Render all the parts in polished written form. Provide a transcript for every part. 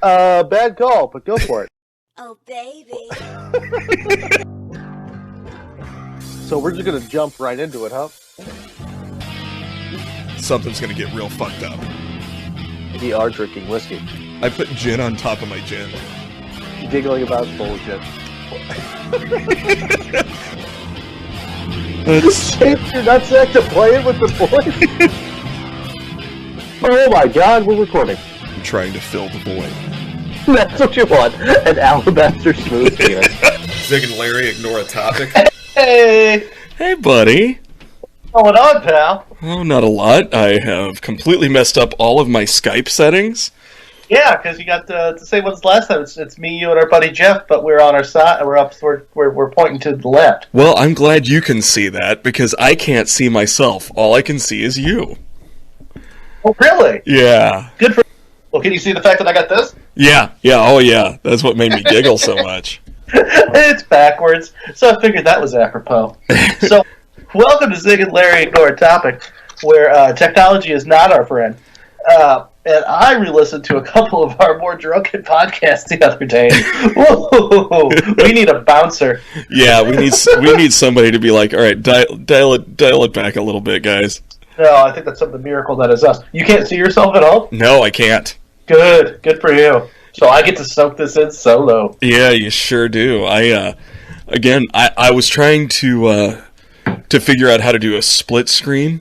Bad call, but go for it. Oh, baby. So we're just gonna jump right into it, huh? Something's gonna get real fucked up. We are drinking whiskey. I put gin on top of my gin. Giggling about bullshit. You're not sick to playing with the boys? Oh my god, we're recording. I'm trying to fill the void. That's what you want. An alabaster smooth penis. Zig and Larry ignore a topic. Hey! Hey, buddy. What's going on, pal? Oh, not a lot. I have completely messed up all of my Skype settings. Yeah, because you got the same ones last time. It's me, you, and our buddy Jeff, but we're on our side. We're pointing to the left. Well, I'm glad you can see that, because I can't see myself. All I can see is you. Oh, really? Yeah. Good for. Well, can you see the fact that I got this? Yeah. Oh, yeah. That's what made me giggle so much. It's backwards, so I figured that was apropos. So, welcome to Zig and Larry Ignore Topic, where technology is not our friend. And I re-listened to a couple of our more drunken podcasts the other day. Whoa, we need a bouncer. Yeah, we need somebody to be like, all right, dial it back a little bit, guys. No, I think that's the miracle that is us. You can't see yourself at all? No, I can't. Good for you. So I get to soak this in solo. Yeah, you sure do. I was trying to figure out how to do a split screen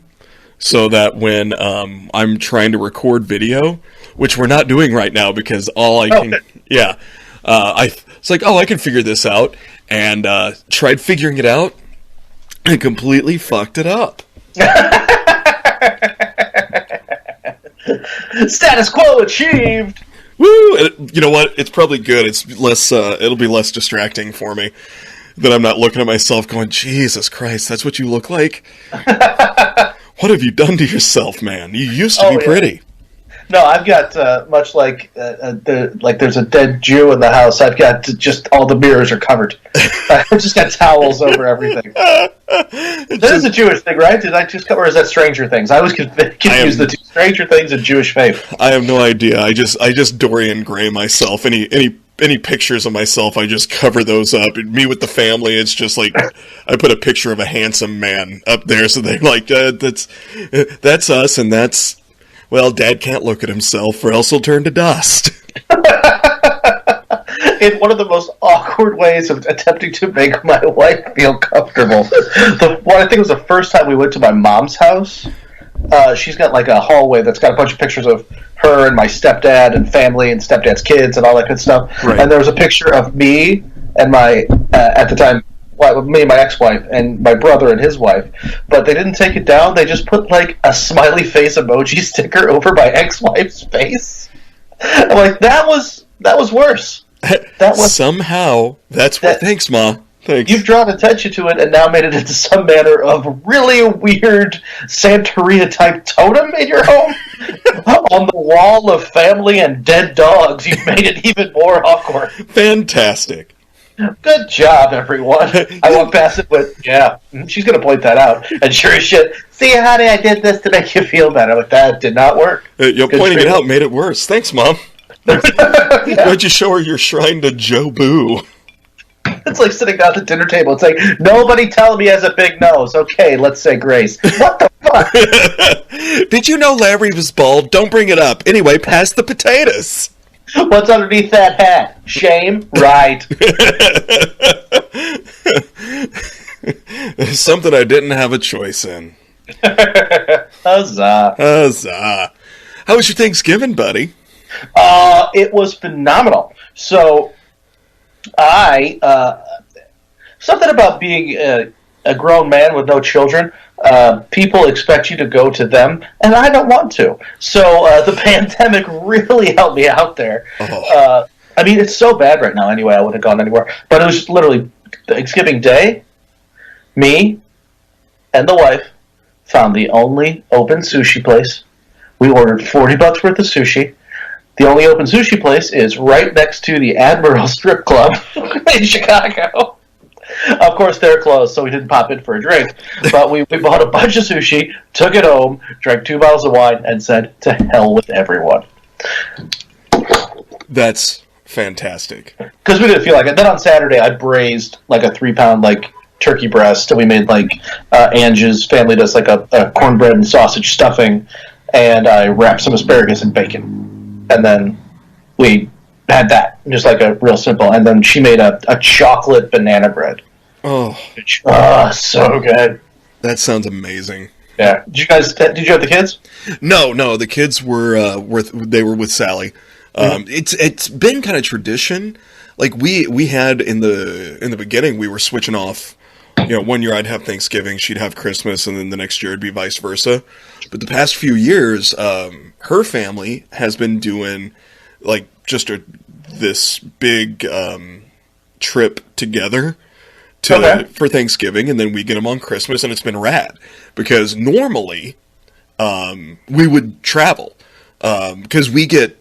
so that when I'm trying to record video, which we're not doing right now because all I can, it's like, I can figure this out, and tried figuring it out and completely fucked it up. Status quo achieved. Woo! You know what? It's probably good. It's less. It'll be less distracting for me that I'm not looking at myself going, Jesus Christ, that's what you look like. What have you done to yourself, man? You used to be pretty. No, I've got much like there's a dead Jew in the house. I've got just all the mirrors are covered. I've just got towels over everything. That is a Jewish thing, right? Did I just cover? Or is that Stranger Things? I was confused the two, Stranger Things and Jewish faith. I have no idea. I just Dorian Gray myself. Any pictures of myself, I just cover those up. Me with the family, it's just like I put a picture of a handsome man up there, so they're like, that's us, and that's. Well, Dad can't look at himself, or else he'll turn to dust. In one of the most awkward ways of attempting to make my wife feel comfortable. I think it was the first time we went to my mom's house. She's got like a hallway that's got a bunch of pictures of her and my stepdad and family and stepdad's kids and all that good stuff. Right. And there was a picture of me and my, at the time, me and my ex-wife and my brother and his wife, but they didn't take it down. They just put like a smiley face emoji sticker over my ex-wife's face. I'm like, that was worse. That was somehow. Thanks, Ma. Thanks. You've drawn attention to it and now made it into some manner of really weird Santeria type totem in your home. On the wall of family and dead dogs, you've made it even more awkward. Fantastic. Good job, everyone. I went past it with, she's going to point that out. And sure as shit, see, honey, I did this to make you feel better. But that did not work. Pointing it out made it worse. Thanks, Mom. Why don't you show her your shrine to Joe Boo? It's like sitting down at the dinner table. It's like, nobody tell me he has a big nose. Okay, let's say grace. What the fuck? Did you know Larry was bald? Don't bring it up. Anyway, pass the potatoes. What's underneath that hat? Shame? Right. Something I didn't have a choice in. Huzzah. Huzzah. How was your Thanksgiving, buddy? It was phenomenal. So, something about being a grown man with no children, people expect you to go to them, and I don't want to. So the pandemic really helped me out there. Oh. I mean, it's so bad right now anyway, I wouldn't have gone anywhere. But it was just literally Thanksgiving Day, me and the wife found the only open sushi place. We ordered $40 worth of sushi. The only open sushi place is right next to the Admiral Strip Club in Chicago. Of course, they're closed, so we didn't pop in for a drink. But we bought a bunch of sushi, took it home, drank 2 bottles of wine, and said, to hell with everyone. That's fantastic. Because we didn't feel like it. Then on Saturday, I braised like a 3-pound like turkey breast, and we made like Ange's family does like a cornbread and sausage stuffing, and I wrapped some asparagus in bacon, and then we had that just like a real simple. And then she made a chocolate banana bread. Oh, so good. That sounds amazing. Yeah. Did you have the kids? No, the kids were with Sally. It's been kind of tradition. Like we had in the beginning, we were switching off. You know, one year I'd have Thanksgiving, she'd have Christmas, and then the next year it'd be vice versa. But the past few years, her family has been doing like just this big trip together for Thanksgiving, and then we get them on Christmas, and it's been rad. Because normally we would travel because we get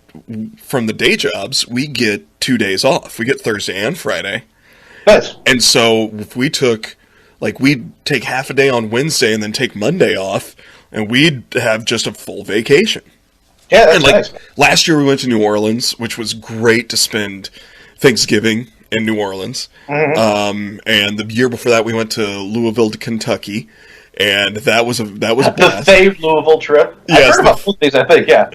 from the day jobs, we get 2 days off. We get Thursday and Friday. Nice. And so if we'd take half a day on Wednesday and then take Monday off, and we'd have just a full vacation. Yeah, that's and like nice. Last year we went to New Orleans, which was great to spend Thanksgiving in New Orleans. Mm-hmm. And the year before that we went to Louisville, Kentucky, and that was a blast. The famed Louisville trip. Yes, I heard about both these, I think. Yeah.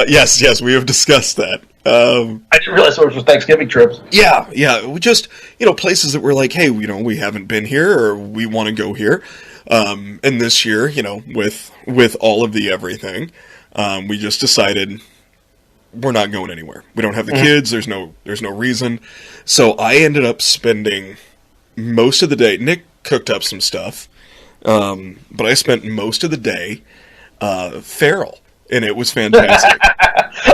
Yes, we have discussed that. I didn't realize those were Thanksgiving trips. Yeah. We just, places that we're like, hey, we haven't been here, or we want to go here. And this year, with all of the everything, we just decided we're not going anywhere. We don't have the kids. There's no reason. So I ended up spending most of the day. Nick cooked up some stuff, but I spent most of the day feral, and it was fantastic.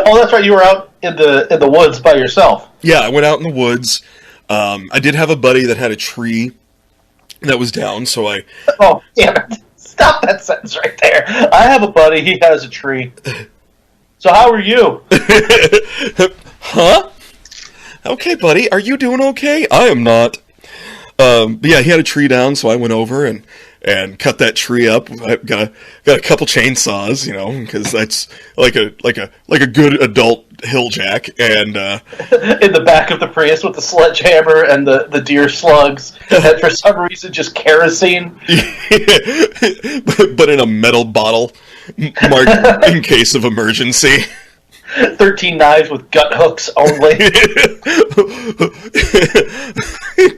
Oh, that's right. You were out in the woods by yourself. Yeah, I went out in the woods. I did have a buddy that had a tree that was down, so I... Oh, damn it. Stop that sentence right there. I have a buddy. He has a tree. So how are you? Huh? Okay, buddy. Are you doing okay? I am not. But yeah, he had a tree down, so I went over and cut that tree up. I got a couple chainsaws, because that's like a good adult hill jack. And in the back of the Prius with the sledgehammer and the deer slugs, and for some reason just kerosene. But in a metal bottle, marked in case of emergency. 13 knives with gut hooks only.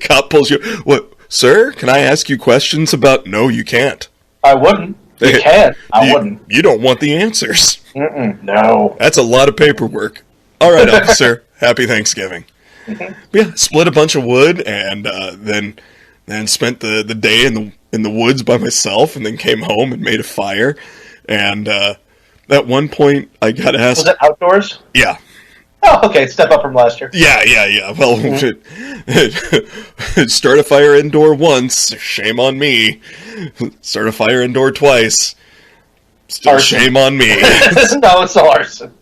Cop pulls you. What, sir? Can I ask you questions about? No, you can't. I wouldn't. You can. I wouldn't. You don't want the answers. No. That's a lot of paperwork. All right, officer. Happy Thanksgiving. Yeah, split a bunch of wood, and then spent the day in the woods by myself, and then came home and made a fire. And at one point, I got asked. Was it outdoors? Yeah. Oh, okay. Step up from last year. Yeah. Well, start a fire indoor once. Shame on me. Start a fire indoor twice. Still arson. Shame on me. No, it's arson.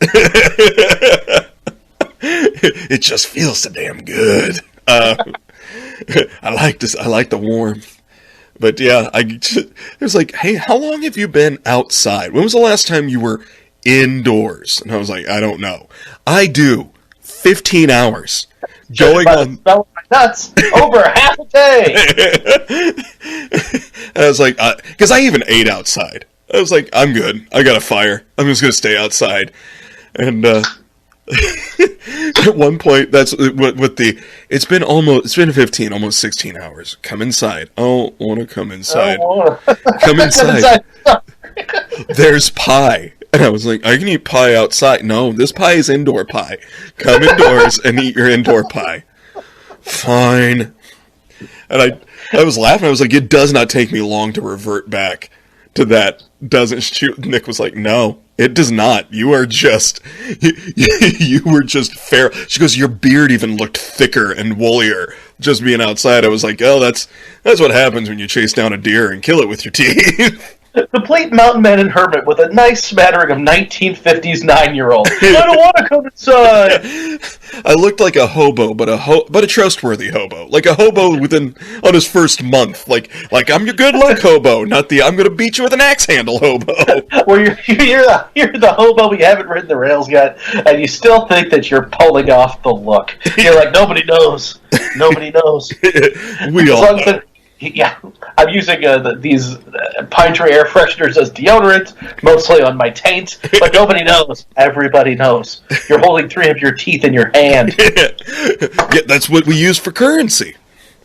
It just feels so damn good. I like the warmth. But yeah, it was like, hey, how long have you been outside? When was the last time you were indoors? And I was like, I don't know. I do 15 hours going on. Smell my nuts over half a day. And I was like, because I even ate outside. I was like, I'm good. I got a fire. I'm just gonna stay outside. And at one point, that's with the. It's been 15, almost 16 hours. Come inside. I don't want to come inside. Come inside. There's pie. And I was like, I can eat pie outside. No, this pie is indoor pie. Come indoors and eat your indoor pie. Fine. And I was laughing. I was like, it does not take me long to revert back to that. Doesn't shoot. Nick was like, no, it does not. You are just, you were just fair. She goes, your beard even looked thicker and woollier just being outside. I was like, oh, that's what happens when you chase down a deer and kill it with your teeth. Complete mountain man and hermit with a nice smattering of 1950s 9-year-old. I don't want to come inside. I looked like a hobo, but a trustworthy hobo. Like a hobo on his first month. Like I'm your good luck hobo, not the I'm gonna beat you with an axe handle hobo. Where you're the hobo, but you haven't ridden the rails yet, and you still think that you're pulling off the look. You're like, nobody knows. Nobody knows. We all know. Yeah, I'm using these pine tree air fresheners as deodorant, mostly on my taint, but nobody knows. Everybody knows. You're holding 3 of your teeth in your hand. Yeah, that's what we use for currency.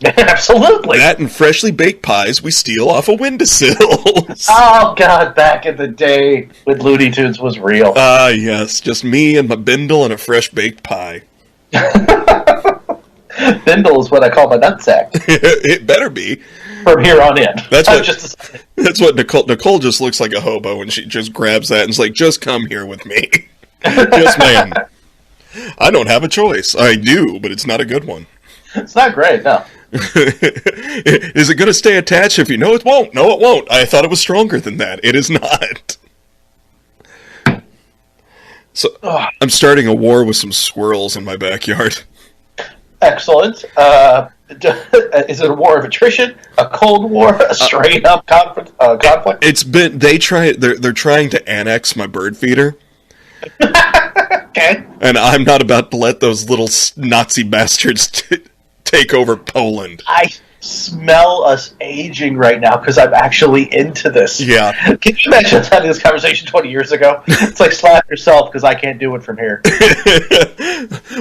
Absolutely. That and freshly baked pies we steal off of windowsills. Oh, God, back in the day when Looney Tunes was real. Yes, just me and my bindle and a fresh baked pie. Bindle is what I call my nutsack. It better be. From here on in. That's what Nicole just looks like a hobo, and she just grabs that and is like, just come here with me. Yes, ma'am. I don't have a choice. I do, but it's not a good one. It's not great, no. Is it going to stay attached if you know it won't? No, it won't. I thought it was stronger than that. It is not. So, I'm starting a war with some squirrels in my backyard. Excellent. Is it a war of attrition, a cold war, a straight up conflict? It's been they're trying to annex my bird feeder. Okay. And I'm not about to let those little Nazi bastards take over Poland. I smell us aging right now because I'm actually into this. Yeah. Can you imagine us having this conversation 20 years ago? It's like slap yourself because I can't do it from here.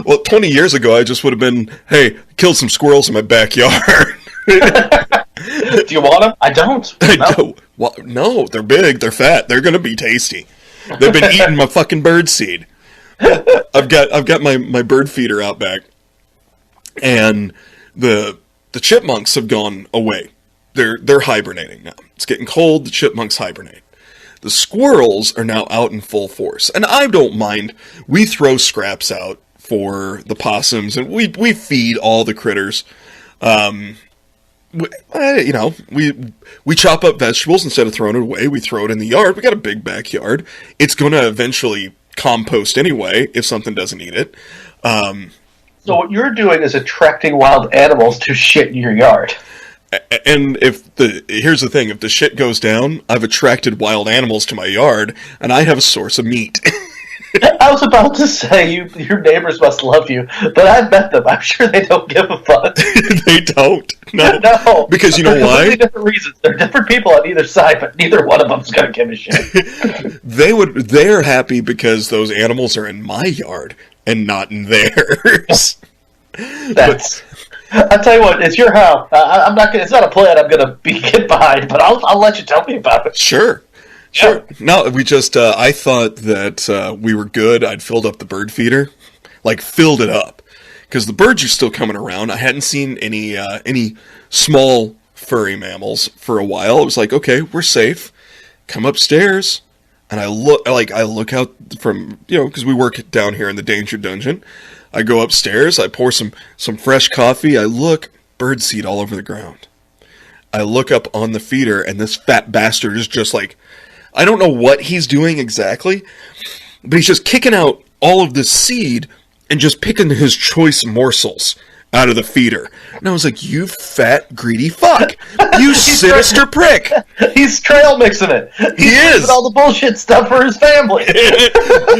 Well, 20 years ago, I just would have been, hey, killed some squirrels in my backyard. Do you want them? I don't. I don't. Well, no, they're big, they're fat, they're going to be tasty. They've been eating my fucking bird seed. I've got my bird feeder out back, and the chipmunks have gone away. They're hibernating now. It's getting cold, the chipmunks hibernate. The squirrels are now out in full force, and I don't mind. We throw scraps out for the possums, and we feed all the critters. We chop up vegetables instead of throwing it away. We throw it in the yard. We got a big backyard. It's going to eventually compost anyway if something doesn't eat it. So what you're doing is attracting wild animals to shit in your yard. And here's the thing, if the shit goes down, I've attracted wild animals to my yard, and I have a source of meat. I was about to say, your neighbors must love you, but I've met them. I'm sure they don't give a fuck. They don't. No. No. Because you know why? Different reasons. There are different people on either side, but neither one of them's going to give a shit. They're happy because those animals are in my yard and not in theirs. I'll tell you what, it's your house. I'm not gonna. It's not a plan I'm gonna get behind, but I'll let you tell me about it. Sure. Yeah. No, we just. I thought that we were good. I'd filled up the bird feeder, filled it up, because the birds are still coming around. I hadn't seen any small furry mammals for a while. I was like, okay, we're safe. Come upstairs, and I look out from because we work down here in the danger dungeon. I go upstairs, I pour some fresh coffee, I look, birdseed all over the ground. I look up on the feeder, and this fat bastard is just I don't know what he's doing exactly, but he's just kicking out all of this seed and just picking his choice morsels out of the feeder. And I was like, you fat, greedy fuck. You sinister prick. He's trail mixing it. He is. All the bullshit stuff for his family.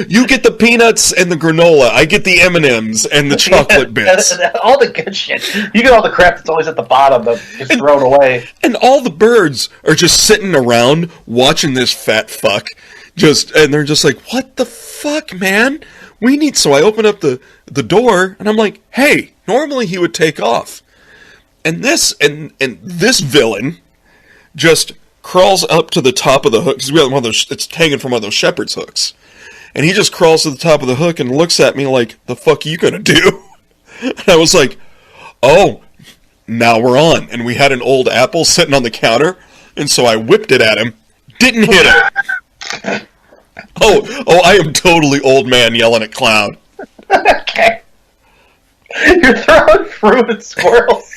You get the peanuts and the granola. I get the M&Ms and the chocolate bits. And all the good shit. You get all the crap that's always at the bottom that gets thrown away. And all the birds are just sitting around watching this fat fuck. And they're just like, what the fuck, man? So I open up the door, and I'm like, hey, normally he would take off. And this villain just crawls up to the top of the hook, because we have one of those, it's hanging from one of those shepherd's hooks. And he just crawls to the top of the hook and looks at me like, the fuck are you gonna do? And I was like, oh, now we're on. And we had an old apple sitting on the counter, and so I whipped it at him, didn't hit him. Oh, I am totally old man yelling at cloud. Okay. You're throwing fruit at squirrels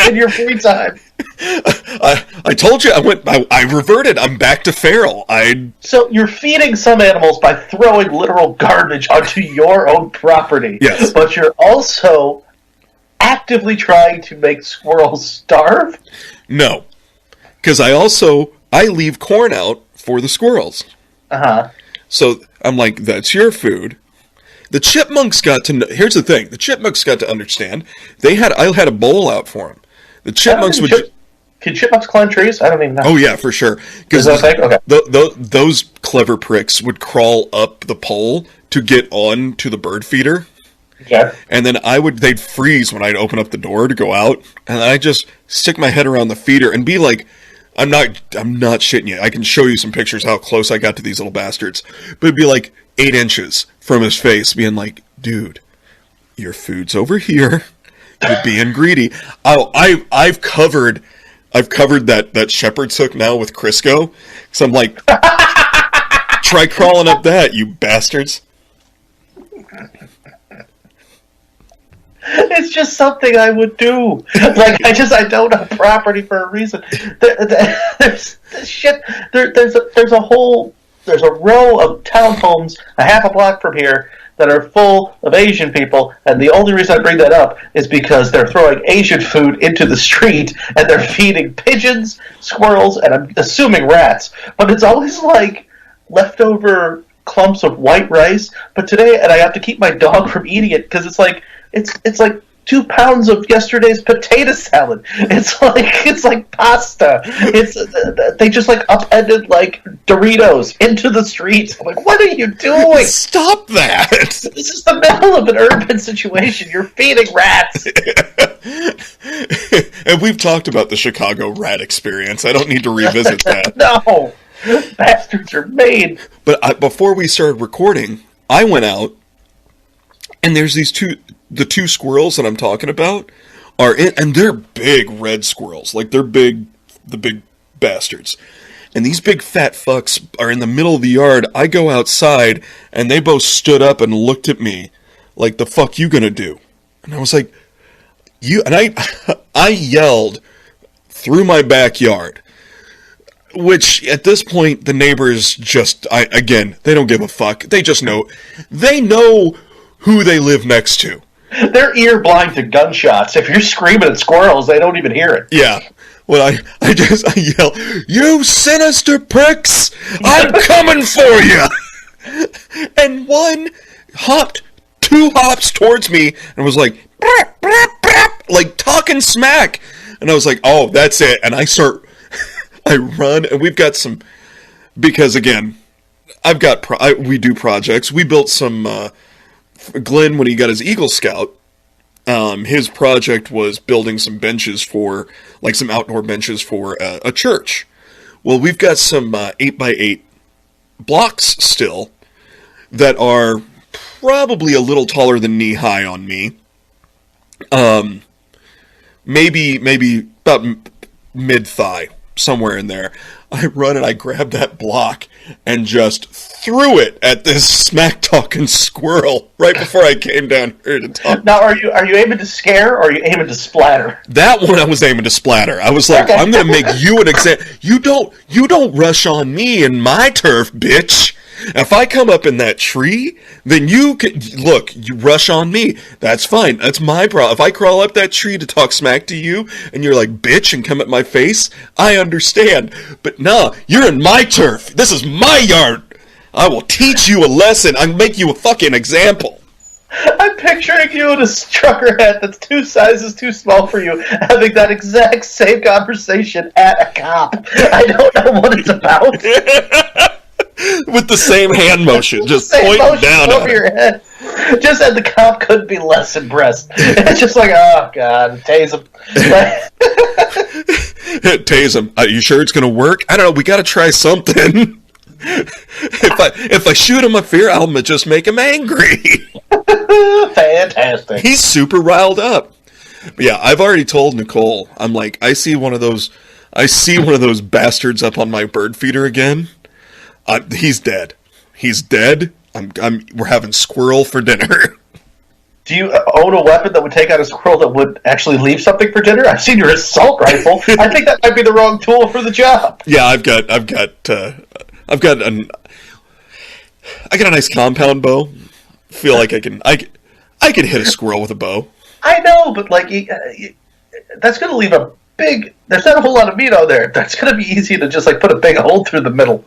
in your free time. I told you I reverted. I'm back to feral. So you're feeding some animals by throwing literal garbage onto your own property. Yes. But you're also actively trying to make squirrels starve? No. Because I leave corn out for the squirrels. Uh-huh. So I'm like, that's your food. The chipmunks got to know. Here's the thing. The chipmunks got to understand. I had a bowl out for them. The chipmunks would... Can chipmunks climb trees? I don't even know. Oh, yeah, for sure. Is that a thing? Okay. Those clever pricks would crawl up the pole to get on to the bird feeder. Yeah. And then they'd freeze when I'd open up the door to go out. And I'd just stick my head around the feeder and be like, I'm not shitting you. I can show you some pictures how close I got to these little bastards. But it'd be like 8 inches from his face, being like, dude, your food's over here. You're being greedy. I've covered that shepherd's hook now with Crisco. So I'm like, try crawling up that, you bastards. It's just something I would do. Like, I don't have property for a reason. There's a row of townhomes a half a block from here that are full of Asian people, and the only reason I bring that up is because they're throwing Asian food into the street, and they're feeding pigeons, squirrels, and I'm assuming rats. But it's always like leftover clumps of white rice. But today, and I have to keep my dog from eating it because it's like 2 pounds of yesterday's potato salad. It's like pasta. They just like upended like Doritos into the streets. I'm like, what are you doing? Stop that! This is the middle of an urban situation. You're feeding rats. And we've talked about the Chicago rat experience. I don't need to revisit that. No, bastards are made. But before we started recording, I went out, and there's the two squirrels that I'm talking about and they're big red squirrels. Like, the big bastards. And these big fat fucks are in the middle of the yard. I go outside, and they both stood up and looked at me like, the fuck you gonna do? And I was like, I yelled through my backyard, which at this point, the neighbors they don't give a fuck. They just know. They know who they live next to. They're ear blind to gunshots. If you're screaming at squirrels, they don't even hear it. Yeah. Well, I yell, you sinister pricks! I'm coming for you! And one hopped 2 hops towards me and was like, brap, brap, brap, like talking smack. And I was like, oh, that's it. And I run, and we've got some, because again, we do projects. We built some, Glenn, when he got his Eagle Scout, his project was building some benches some outdoor benches for a church. Well, we've got some 8x8 blocks still that are probably a little taller than knee high on me. Maybe about mid-thigh, somewhere in there. I run and I grab that block and just threw it at this smack-talking squirrel right before I came down here to talk. Now, are you aiming to scare, or are you aiming to splatter? That one I was aiming to splatter. I was like, okay. I'm going to make you an example. You don't rush on me in my turf, bitch. If I come up in that tree, then you rush on me. That's fine. That's my problem. If I crawl up that tree to talk smack to you, and you're like, bitch, and come at my face, I understand. But no, you're in my turf. This is my yard. I will teach you a lesson. I'll make you a fucking example. I'm picturing you in a trucker hat that's 2 sizes too small for you, having that exact same conversation at a cop. I don't know what it's about. With the same hand motion, just pointing down over your head. Just that the cop couldn't be less impressed. It's just like, oh god, tase him. Tase him. Are you sure it's gonna work? I don't know. We got to try something. If I shoot him a fear, I'll just make him angry. Fantastic. He's super riled up. But yeah, I've already told Nicole. I'm like, I see one of those bastards up on my bird feeder again. He's dead. He's dead. We're having squirrel for dinner. Do you own a weapon that would take out a squirrel that would actually leave something for dinner? I've seen your assault rifle. I think that might be the wrong tool for the job. Yeah, I got a nice compound bow. Feel like I can hit a squirrel with a bow. I know, but like that's going to leave a big. There's not a whole lot of meat on there. That's going to be easy to just like put a big hole through the middle.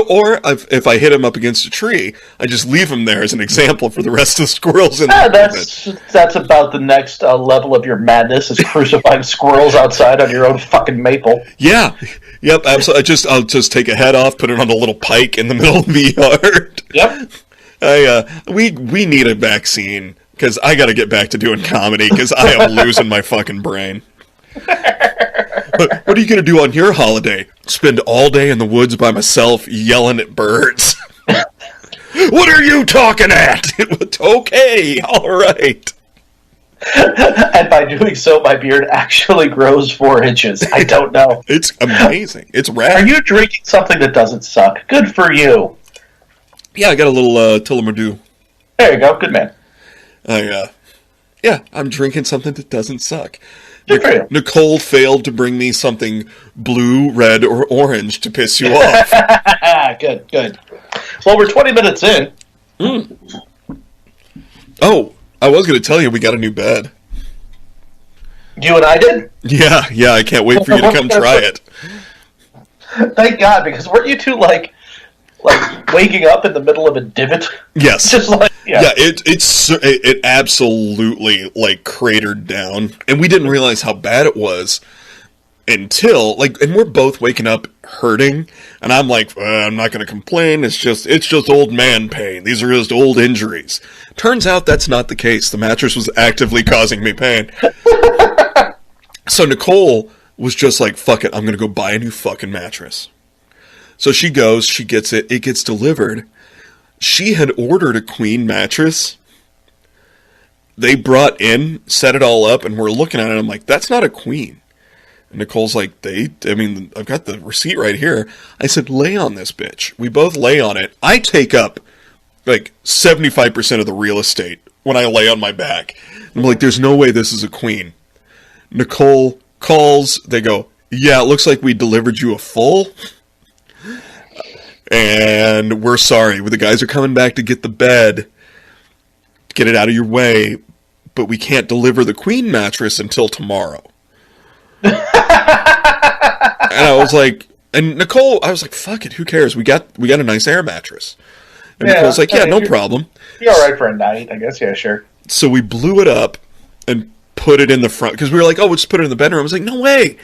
Or if I hit him up against a tree, I just leave him there as an example for the rest of the squirrels in the that's about the next level of your madness, is crucifying squirrels outside on your own fucking maple. Yeah. Yep, absolutely. I'll just take a head off, put it on a little pike in the middle of the yard. Yep. We need a vaccine, because I got to get back to doing comedy, because I am losing my fucking brain. But what are you going to do on your holiday? Spend all day in the woods by myself yelling at birds? What are you talking at? Okay, all right. And by doing so, my beard actually grows 4 inches. I don't know. It's amazing. It's rad. Are you drinking something that doesn't suck? Good for you. Yeah, I got a little Tullamore. There you go. Good man. I'm drinking something that doesn't suck. Good for you. Nicole failed to bring me something blue, red, or orange to piss you off. Good. Well, we're 20 minutes in. Oh, I was going to tell you we got a new bed. You and I did? Yeah, I can't wait for you to come try it. Thank God, because weren't you two like waking up in the middle of a divot? Yes. Just like, yeah. It absolutely like cratered down, and we didn't realize how bad it was until and we're both waking up hurting, and I'm like, I'm not going to complain. It's just old man pain. These are just old injuries. Turns out that's not the case. The mattress was actively causing me pain. So Nicole was just like, fuck it, I'm going to go buy a new fucking mattress. So she goes, she gets it gets delivered. She had ordered a queen mattress. They brought in, set it all up, and we're looking at it, I'm like, that's not a queen. And Nicole's like, I've got the receipt right here. I said, lay on this bitch. We both lay on it. I take up, 75% of the real estate when I lay on my back. I'm like, there's no way this is a queen. Nicole calls, they go, yeah, it looks like we delivered you a full. And we're sorry. The guys are coming back to get the bed, get it out of your way, but we can't deliver the queen mattress until tomorrow. And I was like, and Nicole, I was like, fuck it, who cares? We got a nice air mattress. And Nicole's like, yeah, no problem. You're all right for a night, I guess. Yeah, sure. So we blew it up and put it in the front, because we were like, oh, we'll just put it in the bedroom. I was like, no way.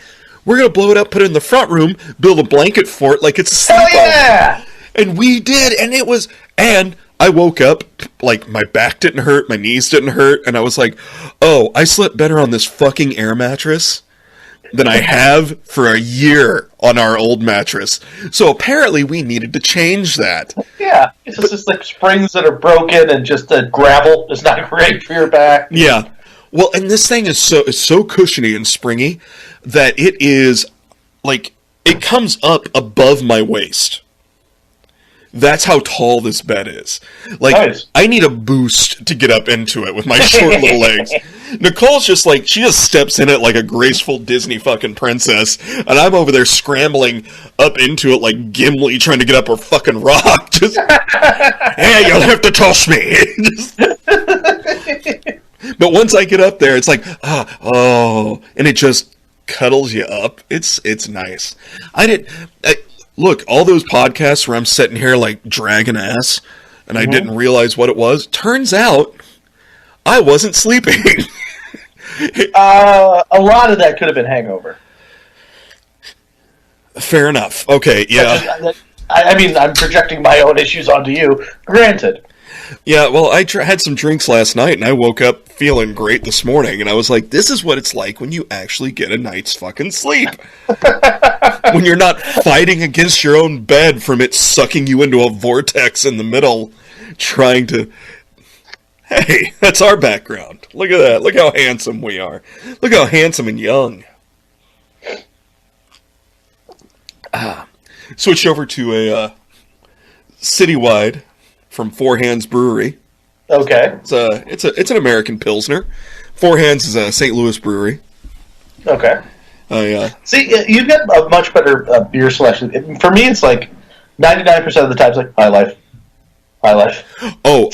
We're going to blow it up, put it in the front room, build a blanket for it like it's a sleepover. Yeah! And we did, and I woke up, my back didn't hurt, my knees didn't hurt, and I was like, oh, I slept better on this fucking air mattress than I have for a year on our old mattress. So apparently we needed to change that. Yeah, it's just like springs that are broken, and just the gravel is not great for your back. Yeah. Well, and this thing is so cushiony and springy that it is, it comes up above my waist. That's how tall this bed is. Nice. I need a boost to get up into it with my short little legs. Nicole's just she just steps in it like a graceful Disney fucking princess, and I'm over there scrambling up into it like Gimli trying to get up her fucking rock. Just, hey, you'll have to toss me. But once I get up there, it's like, and it just cuddles you up. It's nice. Look, all those podcasts where I'm sitting here dragging ass, and I didn't realize what it was. Turns out, I wasn't sleeping. A lot of that could have been hangover. Fair enough. Okay, yeah. I'm projecting my own issues onto you. Granted. Yeah, well, I had some drinks last night, and I woke up feeling great this morning, and I was like, this is what it's like when you actually get a night's fucking sleep. When you're not fighting against your own bed from it sucking you into a vortex in the middle, trying to... Hey, that's our background. Look at that. Look how handsome we are. Look how handsome and young. Switched over to a citywide... from Four Hands Brewery. Okay. It's an American Pilsner. Four Hands is a St. Louis brewery. Okay. I See, you get a much better beer selection. For me, it's like 99% of the time, it's like High Life. High Life. Oh,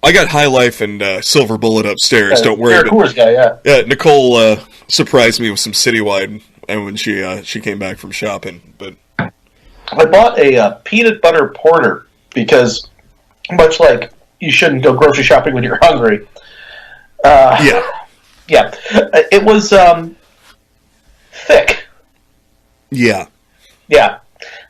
I got High Life and Silver Bullet upstairs. Don't worry. You're a Coors guy, yeah. Yeah, Nicole surprised me with some Citywide, and when she came back from shopping. But I bought a peanut butter porter because, much like you shouldn't go grocery shopping when you're hungry. yeah. It was thick. Yeah. Yeah.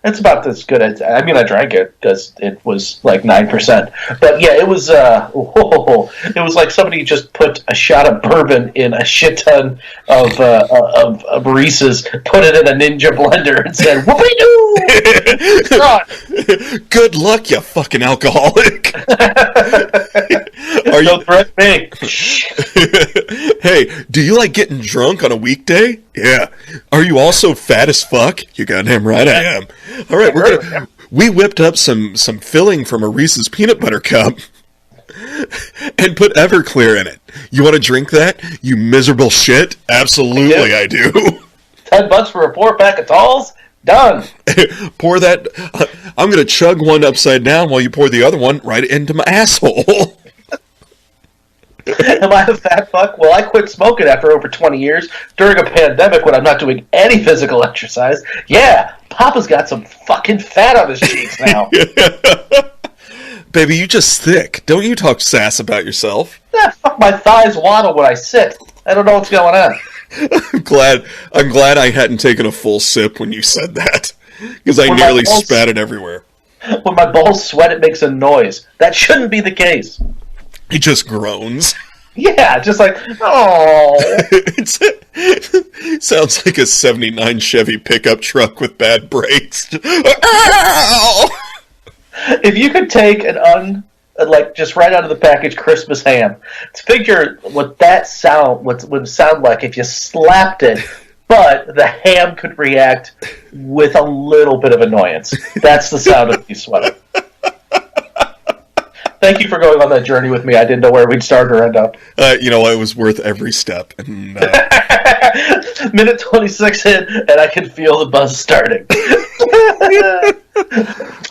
It's about as good as... I mean, I drank it because it was like 9%. But yeah, it was... it was like somebody just put a shot of bourbon in a shit ton of Reese's, put it in a Ninja blender, and said, "Whoopie-doo!" Good luck, you fucking alcoholic. Don't threaten me. Hey, do you like getting drunk on a weekday? Yeah. Are you also fat as fuck? You goddamn right I am. All right, we whipped up some filling from a Reese's peanut butter cup and put Everclear in it. You want to drink that? You miserable shit? Absolutely, I do. $10 for a 4-pack of Talls? Done. Pour that. I'm going to chug one upside down while you pour the other one right into my asshole. Am I a fat fuck? Well, I quit smoking after over 20 years during a pandemic when I'm not doing any physical exercise. Yeah, Papa's got some fucking fat on his cheeks now. Baby, you just thick. Don't you talk sass about yourself. Yeah, fuck, my thighs waddle when I sit. I don't know what's going on. I'm glad I hadn't taken a full sip when you said that, because I nearly spat it everywhere. When my balls sweat, it makes a noise. That shouldn't be the case. He just groans. Yeah, just like, oh. It sounds like a 79 Chevy pickup truck with bad brakes. If you could take just right out of the package Christmas ham, figure what that would sound like if you slapped it, but the ham could react with a little bit of annoyance. That's the sound of me sweating. Thank you for going on that journey with me. I didn't know where we'd start or end up. It was worth every step. And, Minute 26 in, and I can feel the buzz starting.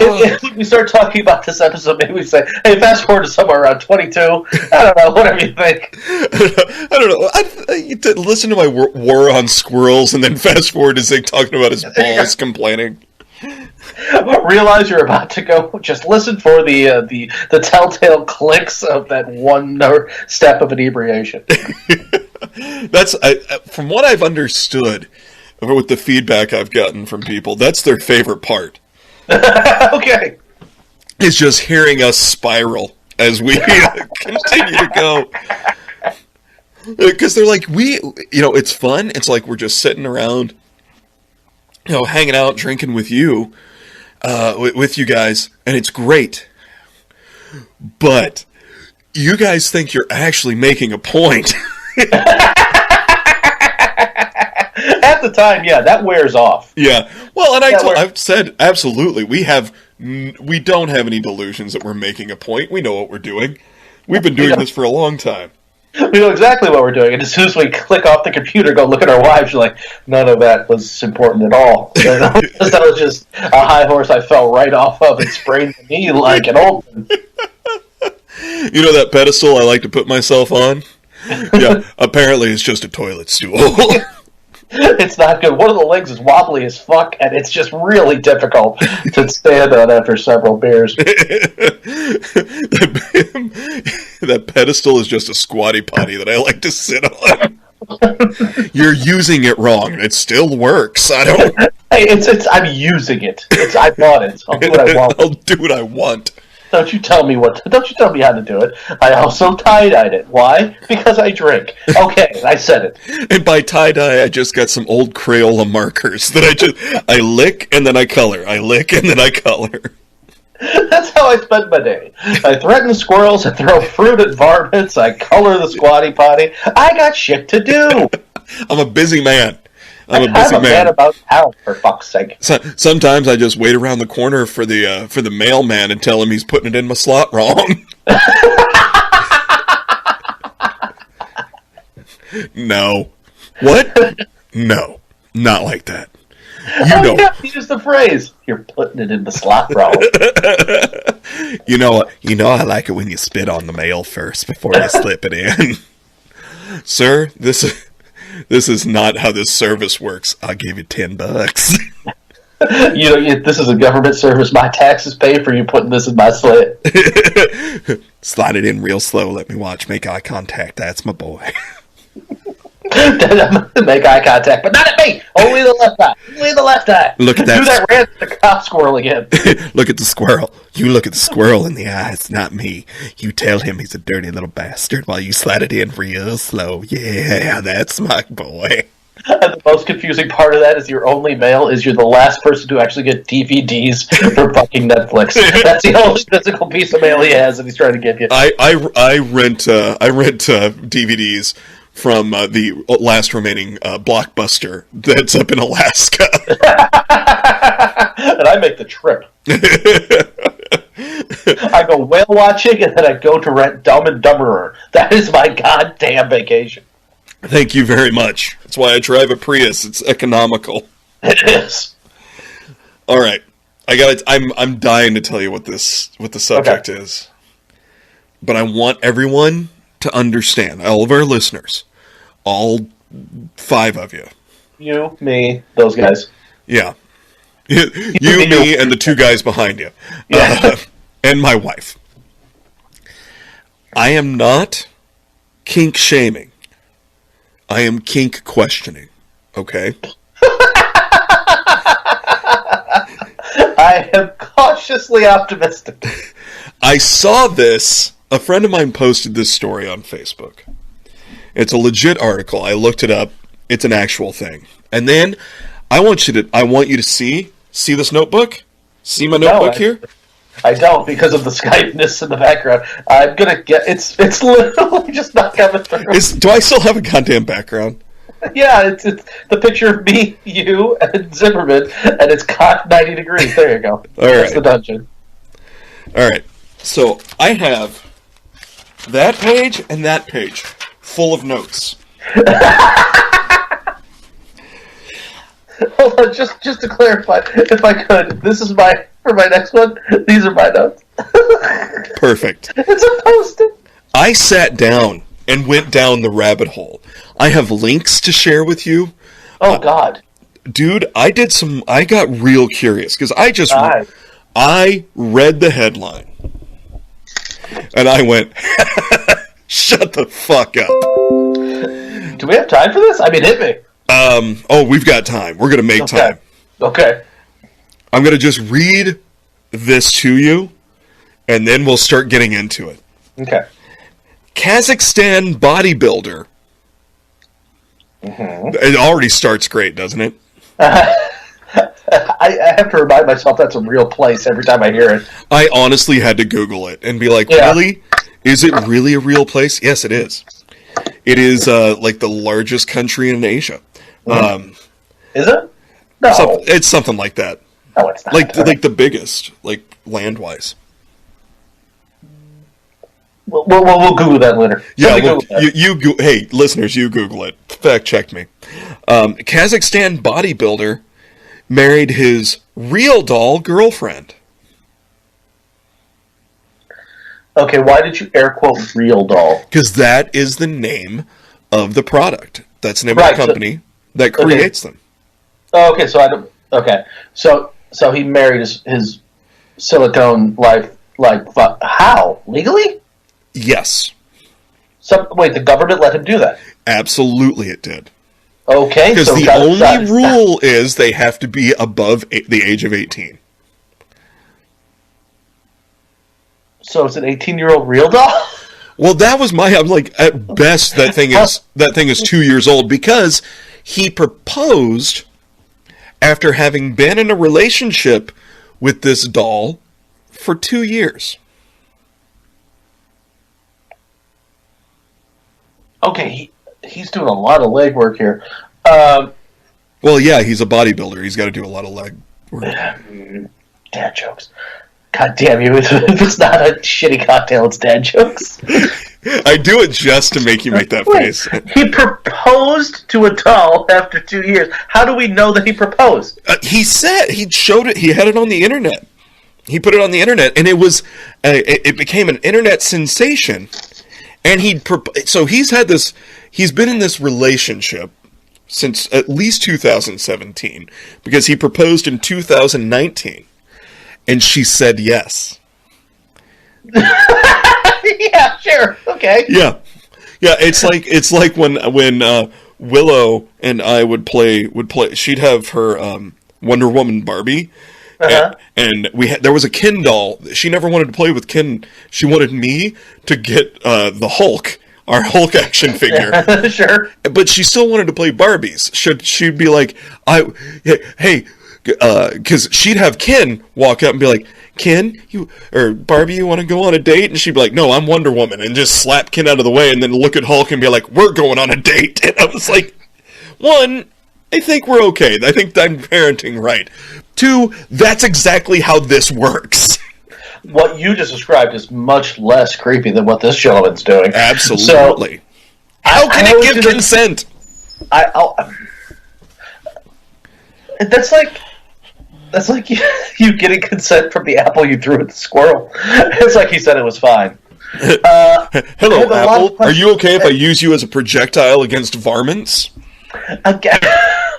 If we start talking about this episode, maybe we say, hey, fast forward to somewhere around 22. I don't know, whatever you think. I don't know. You listen to my war on squirrels and then fast forward to Zig talking about his balls complaining. Realize you're about to go. Just listen for the telltale clicks of that one step of inebriation. That's from what I've understood with the feedback I've gotten from people. That's their favorite part. Okay, it's just hearing us spiral as we continue to go. Because they're like, it's fun. It's like we're just sitting around, hanging out, drinking with you. With you guys, and it's great. But you guys think you're actually making a point. At the time, yeah, that wears off. Yeah. Well, and I've said, absolutely, we don't have any delusions that we're making a point. We know what we're doing. We've been doing this for a long time. We know exactly what we're doing, and as soon as we click off the computer, go look at our wives, you're like, none of that was important at all. That was just a high horse I fell right off of and sprained the knee like an old one. You know that pedestal I like to put myself on? Yeah, apparently it's just a toilet stool. It's not good. One of the legs is wobbly as fuck, and it's just really difficult to stand on after several beers. That pedestal is just a squatty potty that I like to sit on. You're using it wrong. It still works. I don't. Hey, I'm using it. I bought it. I'll do what I want. I'll do what I want. Don't you tell me how to do it. I also tie-dyed it. Why? Because I drink. Okay, I said it. And by tie-dye, I just got some old Crayola markers that I lick and then I color. I lick and then I color. That's how I spend my day. I threaten squirrels, I throw fruit at varmints, I color the squatty potty. I got shit to do. I'm a busy man. I'm a man about town, for fuck's sake. Sometimes I just wait around the corner for the mailman and tell him he's putting it in my slot wrong. No. What? No. Not like that. You know. Yeah, use the phrase. You're putting it in the slot, bro. You know I like it when you spit on the mail first before you slip it in. Sir, this is not how this service works. I'll give you $10. This is a government service. My taxes pay for you putting this in my slip. Slide it in real slow. Let me watch. Make eye contact. That's my boy. Make eye contact, but not at me. Only the left eye. Only the left eye. Look at that. Do that rant the cop squirrel again. Look at the squirrel. You look at the squirrel in the eyes, not me. You tell him he's a dirty little bastard while you slide it in real slow. Yeah, that's my boy. And the most confusing part of that is your only mail is you're the last person to actually get DVDs for fucking Netflix. That's the only physical piece of mail he has that he's trying to give you. I rent DVDs from the last remaining Blockbuster that's up in Alaska. And I make the trip. I go whale watching and then I go to rent Dumb and Dumberer. That is my goddamn vacation. Thank you very much. That's why I drive a Prius. It's economical. It is. All right, I'm dying to tell you what the subject is, but I want everyone to understand. All of our listeners, all 5 of you. You, me, those guys. Yeah, you, me, and the 2 guys behind you. Yeah. And my wife. I am not kink shaming. I am kink questioning, okay? I am cautiously optimistic. I saw this. A friend of mine posted this story on Facebook. It's a legit article. I looked it up. It's an actual thing. And then I want you to see this notebook? See my notebook here? I don't, because of the Skype-ness in the background. I'm gonna get it's literally just not coming through. Do I still have a goddamn background? Yeah, it's the picture of me, you, and Zimmerman, and it's cocked 90 degrees. There you go. All That's right. the dungeon. All right. So I have that page and that page full of notes. Hold on, just to clarify, if I could, this is for my next one, these are my notes. Perfect. It's a post-it. I sat down and went down the rabbit hole. I have links to share with you. Oh, God. Dude, I got real curious, because I read the headline, and I went, shut the fuck up. Do we have time for this? I mean, hit me. We've got time. We're going to make time. Okay. I'm going to just read this to you, and then we'll start getting into it. Okay. Kazakhstan bodybuilder. Mm-hmm. It already starts great, doesn't it? I have to remind myself that's a real place every time I hear it. I honestly had to Google it and be like, really? Is it really a real place? Yes, it is. It is like the largest country in Asia. Is it? No. It's something like that. No, it's not. Like the biggest, like land-wise. We'll Google that later. Yeah, hey, listeners, you Google it. Fact check me. Kazakhstan bodybuilder married his real doll girlfriend. Okay, why did you air quote real doll? Because that is the name of the product. That's the name of the company that creates them. Oh, okay, so he married his silicone life, how? Legally? Yes. Wait, the government let him do that? Absolutely it did. Okay. Because the only rule is they have to be above the age of 18. So it's an 18-year-old real doll? Well, that was I'm like, at best, that thing is 2 years old, because he proposed after having been in a relationship with this doll for 2 years. Okay, he's doing a lot of legwork here. Well, yeah, he's a bodybuilder. He's got to do a lot of leg work. Dad jokes. God damn you. If it's not a shitty cocktail, it's dad jokes. I do it just to make you make that face. He proposed to a doll after 2 years. How do we know that he proposed? He said he showed it. He had it on the internet. He put it on the internet, and it was it became an internet sensation. And so he's had this. He's been in this relationship since at least 2017 because he proposed in 2019, and she said yes. Yeah, sure, okay. Yeah. It's like when Willow and I would play. She'd have her Wonder Woman Barbie. Uh-huh. And there was a Ken doll. She never wanted to play with Ken. She wanted me to get the Hulk, our Hulk action figure. Sure. But she still wanted to play Barbies. She'd be like, hey, because she'd have Ken walk up and be like, Ken, Barbie, you want to go on a date? And she'd be like, no, I'm Wonder Woman, and just slap Ken out of the way, and then look at Hulk and be like, we're going on a date. And I was like, one, I think we're okay. I think I'm parenting right. Two, that's exactly how this works. What you just described is much less creepy than what this gentleman's doing. Absolutely. So, how can it give consent? That's like you getting consent from the apple you threw at the squirrel. It's like he said it was fine. Hello, Apple. Are you okay if I use you as a projectile against varmints?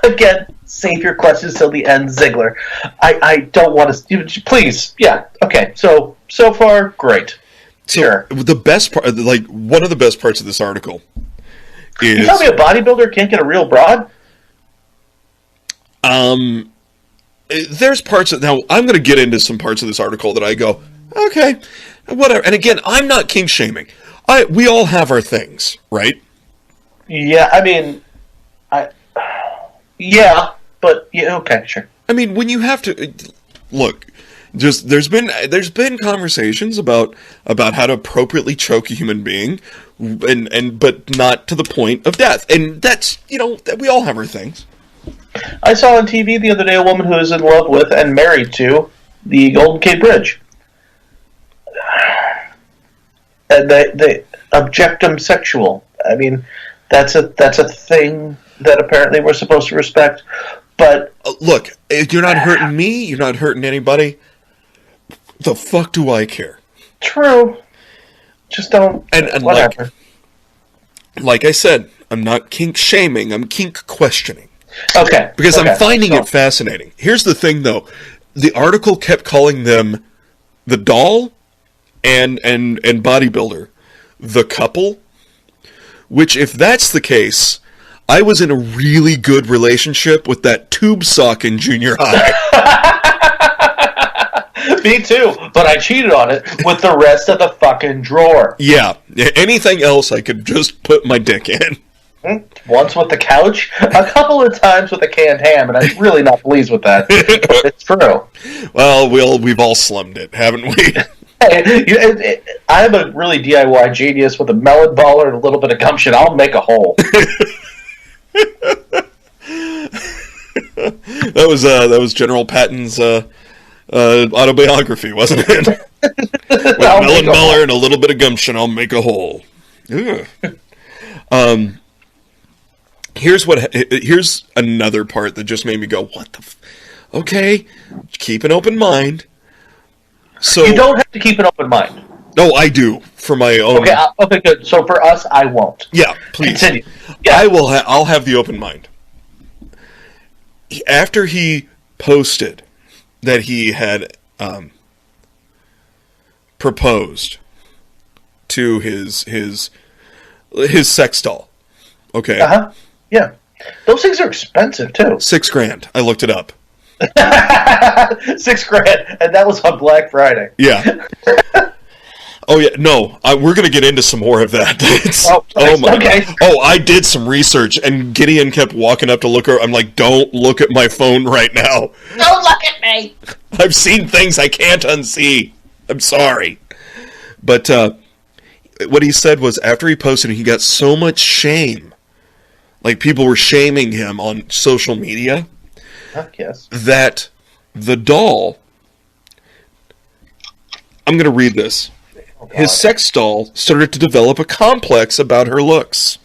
Again, save your questions till the end, Ziegler. I don't want to... Please, yeah, okay. So far, great. So sure. The best part, like, one of the best parts of this article is... You tell me a bodybuilder can't get a real broad? There's parts of... Now, I'm going to get into some parts of this article that I go, okay, whatever. And again, I'm not kink shaming. We all have our things, right? Yeah, I mean... Yeah, but yeah, okay, sure. I mean, when you have to look, just there's been conversations about how to appropriately choke a human being, but not to the point of death, and that's we all have our things. I saw on TV the other day a woman who is in love with and married to the Golden Gate Bridge, and they objectum sexual. I mean, that's a thing that apparently we're supposed to respect, but... Look, if you're not hurting me, you're not hurting anybody, the fuck do I care? True. Just don't... And whatever. Like I said, I'm not kink shaming, I'm kink questioning. Okay. Because I'm finding it fascinating. Here's the thing, though. The article kept calling them the doll and bodybuilder the couple, which, if that's the case... I was in a really good relationship with that tube sock in junior high. Me too, but I cheated on it with the rest of the fucking drawer. Yeah, anything else I could just put my dick in. Once with the couch, a couple of times with a canned ham, and I'm really not pleased with that. But it's true. Well, we've all slummed it, haven't we? I'm a really DIY genius with a melon baller and a little bit of gumption. I'll make a hole. That was General Patton's autobiography, wasn't it? With melon baller and a little bit of gumption, I'll make a hole. Here's another part that just made me go, what the okay, keep an open mind. So you don't have to keep an open mind. No, I do for my own. Okay, good. So for us, I won't. Yeah, please. Continue. Yeah. I'll have the open mind. After he posted that he had proposed to his sex doll. Okay. Yeah. Those things are expensive too. $6,000. I looked it up. $6,000, and that was on Black Friday. Yeah. Oh yeah, no. We're gonna get into some more of that. Oh my God. Oh, I did some research, and Gideon kept walking up to look. I'm like, don't look at my phone right now. Don't look at me. I've seen things I can't unsee. I'm sorry, but what he said was after he posted, he got so much shame. Like people were shaming him on social media. Yes. That the doll. I'm gonna read this. his sex doll started to develop a complex about her looks.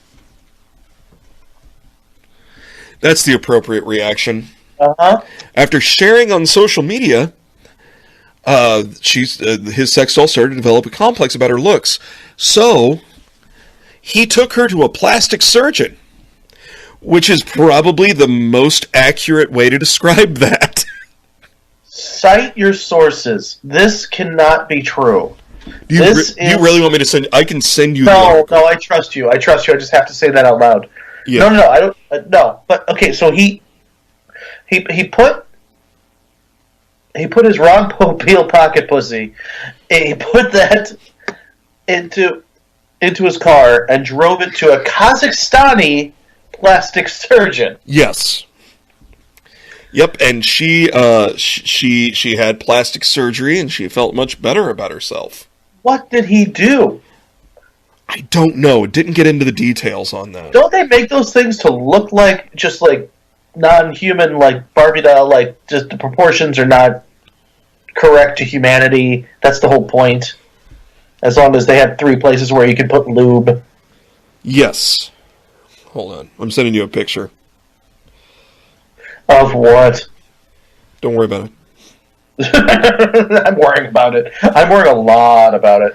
That's the appropriate reaction. Uh-huh. After sharing on social media, his sex doll started to develop a complex about her looks. So, he took her to a plastic surgeon, which is probably the most accurate way to describe that. Cite your sources. This cannot be true. Do you really want me to send? I can send you. No, I trust you. I just have to say that out loud. Yeah. No, I don't. No, but okay. So he put his Ron Popeil pocket pussy. He put that into his car and drove it to a Kazakhstani plastic surgeon. Yes. Yep, and she had plastic surgery and she felt much better about herself. What did he do? I don't know. It didn't get into the details on that. Don't they make those things to look like just like non-human, like Barbie doll, like just the proportions are not correct to humanity? That's the whole point. As long as they have 3 places where you can put lube. Yes. Hold on. I'm sending you a picture. Of what? Don't worry about it. I'm worrying about it. I'm worrying a lot about it.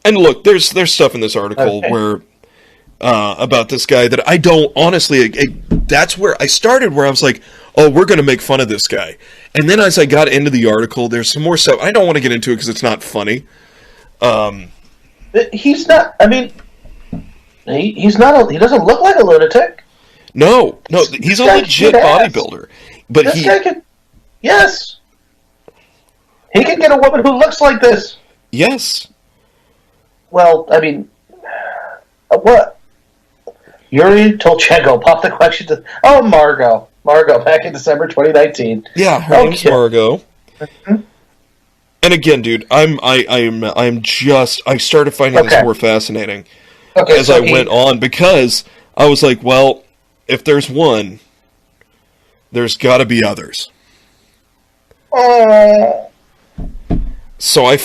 And look, there's stuff in this article where about this guy that I don't honestly. That's where I started. Where I was like, "Oh, we're going to make fun of this guy," and then as I got into the article, there's some more stuff. I don't want to get into it because it's not funny. He's not. I mean, he's not. He doesn't look like a lunatic. No, he's a legit bodybuilder. But this guy can. Yes, he can get a woman who looks like this. Yes. Well, I mean, what? Yuri Tolchenko popped the question to. Oh, Margot, back in December 2019. Yeah, her name's Margot. Mm-hmm. And again, dude, I started finding this more fascinating as I went on because I was like, well, if there's one, there's got to be others. So I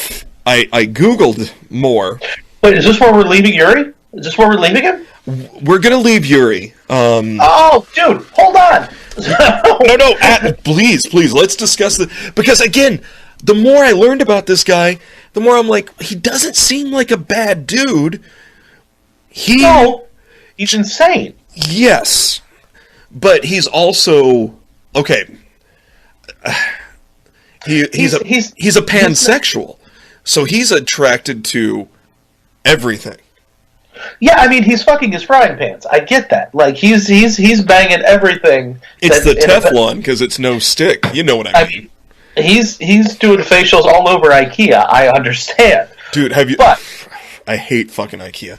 Googled more. Wait, is this where we're leaving Yuri? Is this where we're leaving him? We're going to leave Yuri. Oh, dude, hold on. No, please, let's discuss it. Because, again, the more I learned about this guy, the more I'm like, he doesn't seem like a bad dude. No, he's insane. Yes. But he's also... Okay. He's a pansexual. So he's attracted to everything. Yeah, I mean, he's fucking his frying pans. I get that. Like, he's banging everything. It's the Teflon, because it's no stick. You know what I mean. He's doing facials all over IKEA. I understand. Dude, have you... But... I hate fucking IKEA.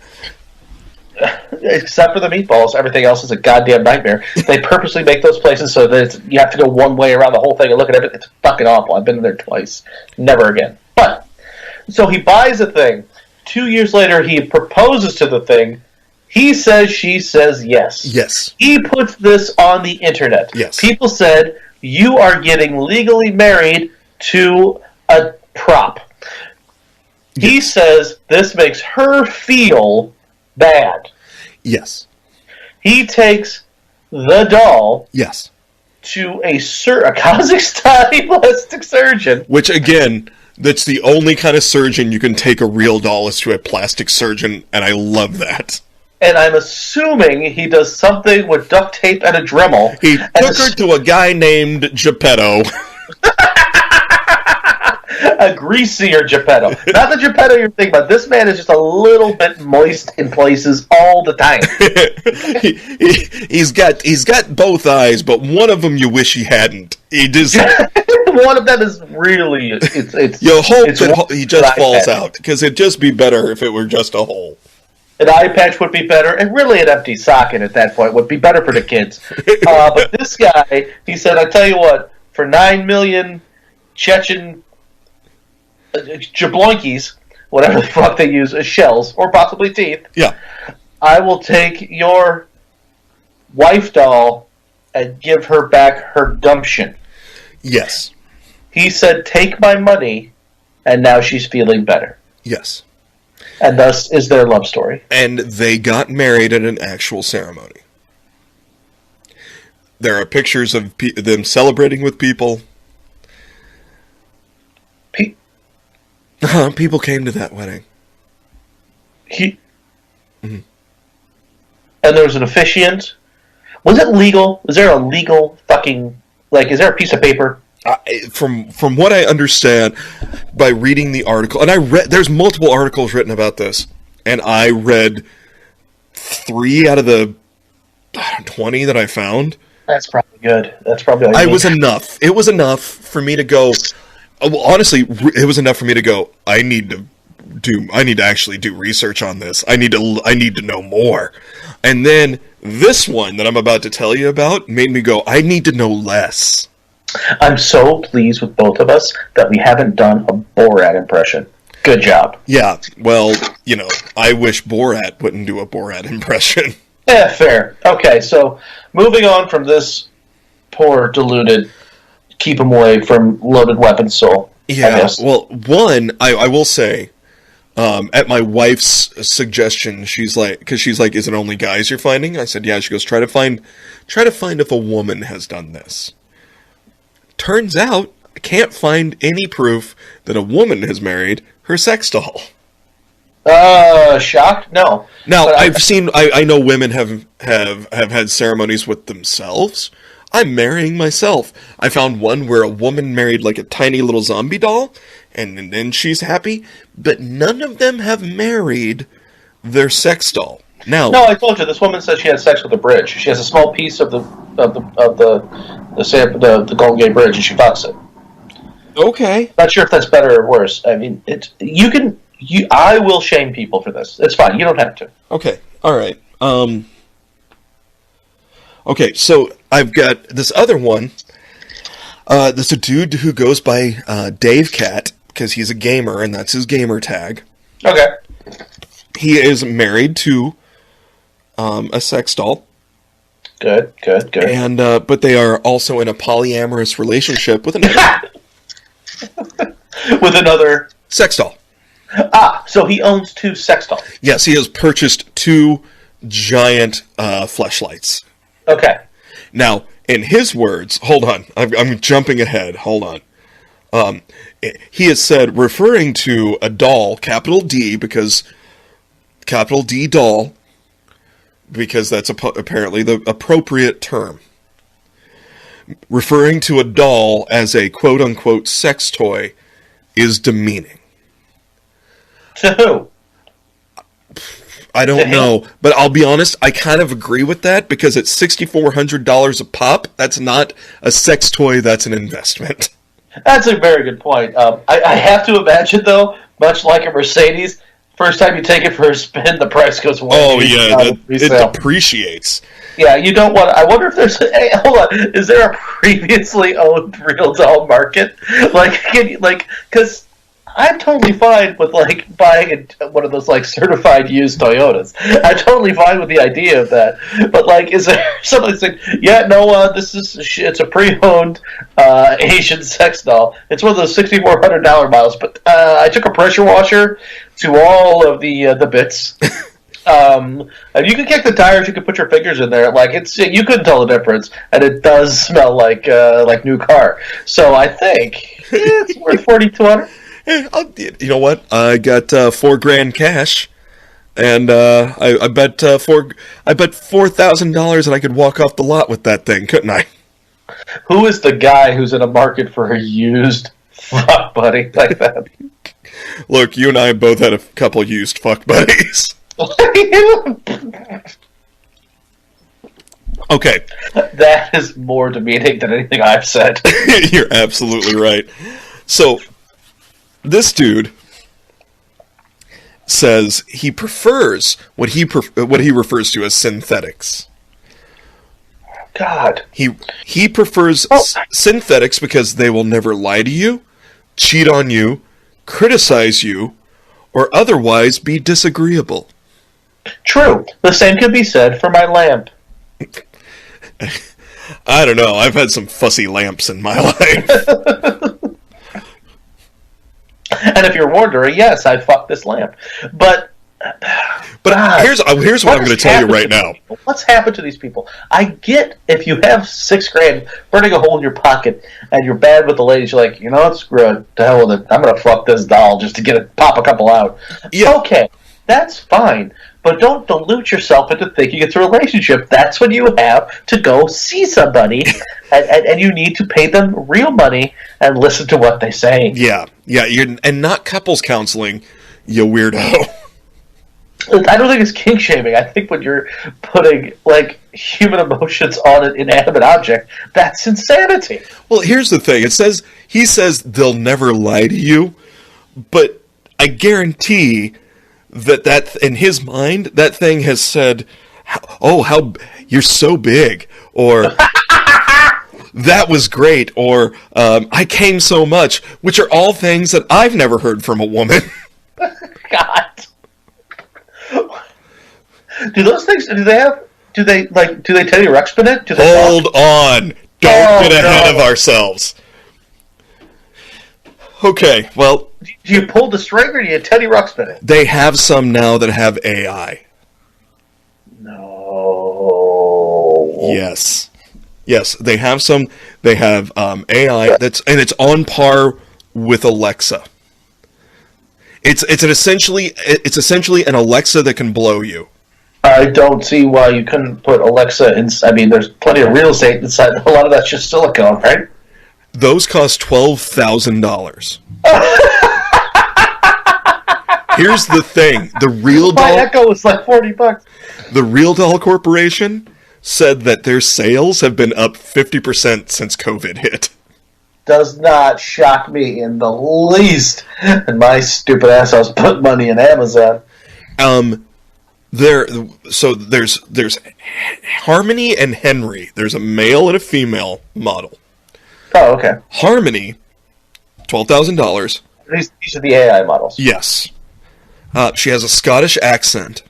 Except for the meatballs, everything else is a goddamn nightmare. They purposely make those places so that you have to go one way around the whole thing and look at everything. It's fucking awful. I've been there twice. Never again. But, so he buys a thing. 2 years later, he proposes to the thing. He says, she says yes. Yes. He puts this on the internet. Yes. People said, you are getting legally married to a prop. Yes. He says this makes her feel bad. Yes. He takes the doll. Yes. To a Kazakhstani plastic surgeon. Which, again, that's the only kind of surgeon you can take a real doll is to a plastic surgeon, and I love that. And I'm assuming he does something with duct tape and a Dremel. He took her to a guy named Geppetto. A greasier Geppetto. Not the Geppetto you're thinking about. This man is just a little bit moist in places all the time. He's got both eyes, but one of them you wish he hadn't. He just one of them is really it's. You hope that he just falls out because it'd just be better if it were just a hole. An eye patch would be better, and really an empty socket at that point would be better for the kids. But this guy, he said, "I tell you what, for 9 million Chechen jabloinkies, whatever the fuck they use as shells or possibly teeth, yeah, I will take your wife doll and give her back her gumption." Yes. He said, "Take my money," and now she's feeling better. Yes. And thus is their love story. And they got married at an actual ceremony. There are pictures of them celebrating with people. People came to that wedding. And there was an officiant. Was it legal? Is there a legal fucking... Like, is there a piece of paper? From what I understand, by reading the article... And there's multiple articles written about this. And I read 3 out of the 20 that I found. That's probably good. That's probably... It was enough. It was enough for me to go... Well, honestly, it was enough for me to go, I need to actually do research on this. I need to know more. And then this one that I'm about to tell you about made me go, I need to know less. I'm so pleased with both of us that we haven't done a Borat impression. Good job. Yeah, well, I wish Borat wouldn't do a Borat impression. Yeah, fair. Okay, so moving on from this poor, deluded, keep him away from loaded weapons soul. Yeah, well, one, I will say, at my wife's suggestion, she's like, is it only guys you're finding? I said, yeah. She goes, try to find if a woman has done this. Turns out, I can't find any proof that a woman has married her sex doll. Shocked? No. Now, I know women have had ceremonies with themselves. I'm marrying myself. I found one where a woman married like a tiny little zombie doll, and then she's happy, but none of them have married their sex doll. Now, no, I told you this woman said she had sex with a bridge. She has a small piece of the Golden Gate Bridge, and she fucks it. Okay. Not sure if that's better or worse. I mean, I will shame people for this. It's fine. You don't have to. Okay. All right. Okay, so I've got this other one. There's a dude who goes by Dave Cat, because he's a gamer, and that's his gamer tag. Okay. He is married to a sex doll. Good. And but they are also in a polyamorous relationship with another... with another... sex doll. So he owns 2 sex dolls. Yes, he has purchased 2 giant fleshlights. Okay. Now, in his words, hold on, I'm jumping ahead, hold on. He has said, referring to a doll, capital D, because capital D doll, because that's apparently the appropriate term. Referring to a doll as a quote-unquote sex toy is demeaning. To who? I don't know, but I'll be honest, I kind of agree with that, because at $6,400 a pop, that's not a sex toy, that's an investment. That's a very good point. I have to imagine, though, much like a Mercedes, first time you take it for a spin, the price goes way. Oh, yeah, it depreciates. Yeah, you don't want to... I wonder if there's... Hey, hold on. Is there a previously owned real doll market? Because... I'm totally fine with, buying one of those, certified used Toyotas. I'm totally fine with the idea of that. But, is there something that's like, yeah, no, it's a pre-owned Asian sex doll. It's one of those $6,400 models, but I took a pressure washer to all of the bits. And you can kick the tires, you can put your fingers in there. You couldn't tell the difference, and it does smell like new car. So I think it's worth $4,200. You know what? I got $4,000 cash, and I bet $4,000 that I could walk off the lot with that thing, couldn't I? Who is the guy who's in a market for a used fuck buddy like that? Look, you and I both had a couple used fuck buddies. Okay. That is more demeaning than anything I've said. You're absolutely right. So, this dude says he prefers what he refers to as synthetics. God. He prefers synthetics because they will never lie to you, cheat on you, criticize you, or otherwise be disagreeable. True. The same could be said for my lamp. I don't know. I've had some fussy lamps in my life. And if you're wondering, yes, I fucked this lamp. But God, here's what I'm going to tell you right now. What's happened to these people? I get if you have $6,000 burning a hole in your pocket and you're bad with the ladies, you're like, you know what, screw it, to hell with it. I'm going to fuck this doll just to get it, pop a couple out. Yeah. Okay, that's fine. But don't dilute yourself into thinking it's a relationship. That's when you have to go see somebody, and you need to pay them real money and listen to what they say. Yeah, and not couples counseling, you weirdo. I don't think it's kink shaming. I think when you're putting like human emotions on an inanimate object, that's insanity. Well, here's the thing. He says they'll never lie to you, but I guarantee that in his mind, that thing has said, "Oh, how you're so big," or "That was great," or "I came so much," which are all things that I've never heard from a woman. God. Do those things? Do they Teddy Ruxpin it? Hold on! Don't get ahead of ourselves. Okay, well, do you pull the string or do you Teddy Ruxpin it? They have some now that have AI. No. Yes, they have some. They have AI it's on par with Alexa. It's essentially an Alexa that can blow you. I don't see why you couldn't put Alexa in. I mean, there's plenty of real estate inside. A lot of that's just silicone, right? Those cost $12,000. Here's the thing: the Real Doll. My Echo was like $40. The Real Doll Corporation said that their sales have been up 50% since COVID hit. Does not shock me in the least. And my stupid ass, I was putting money in Amazon. There's Harmony and Henry. There's a male and a female model. Oh, okay. Harmony, $12,000. These are the AI models. Yes. She has a Scottish accent.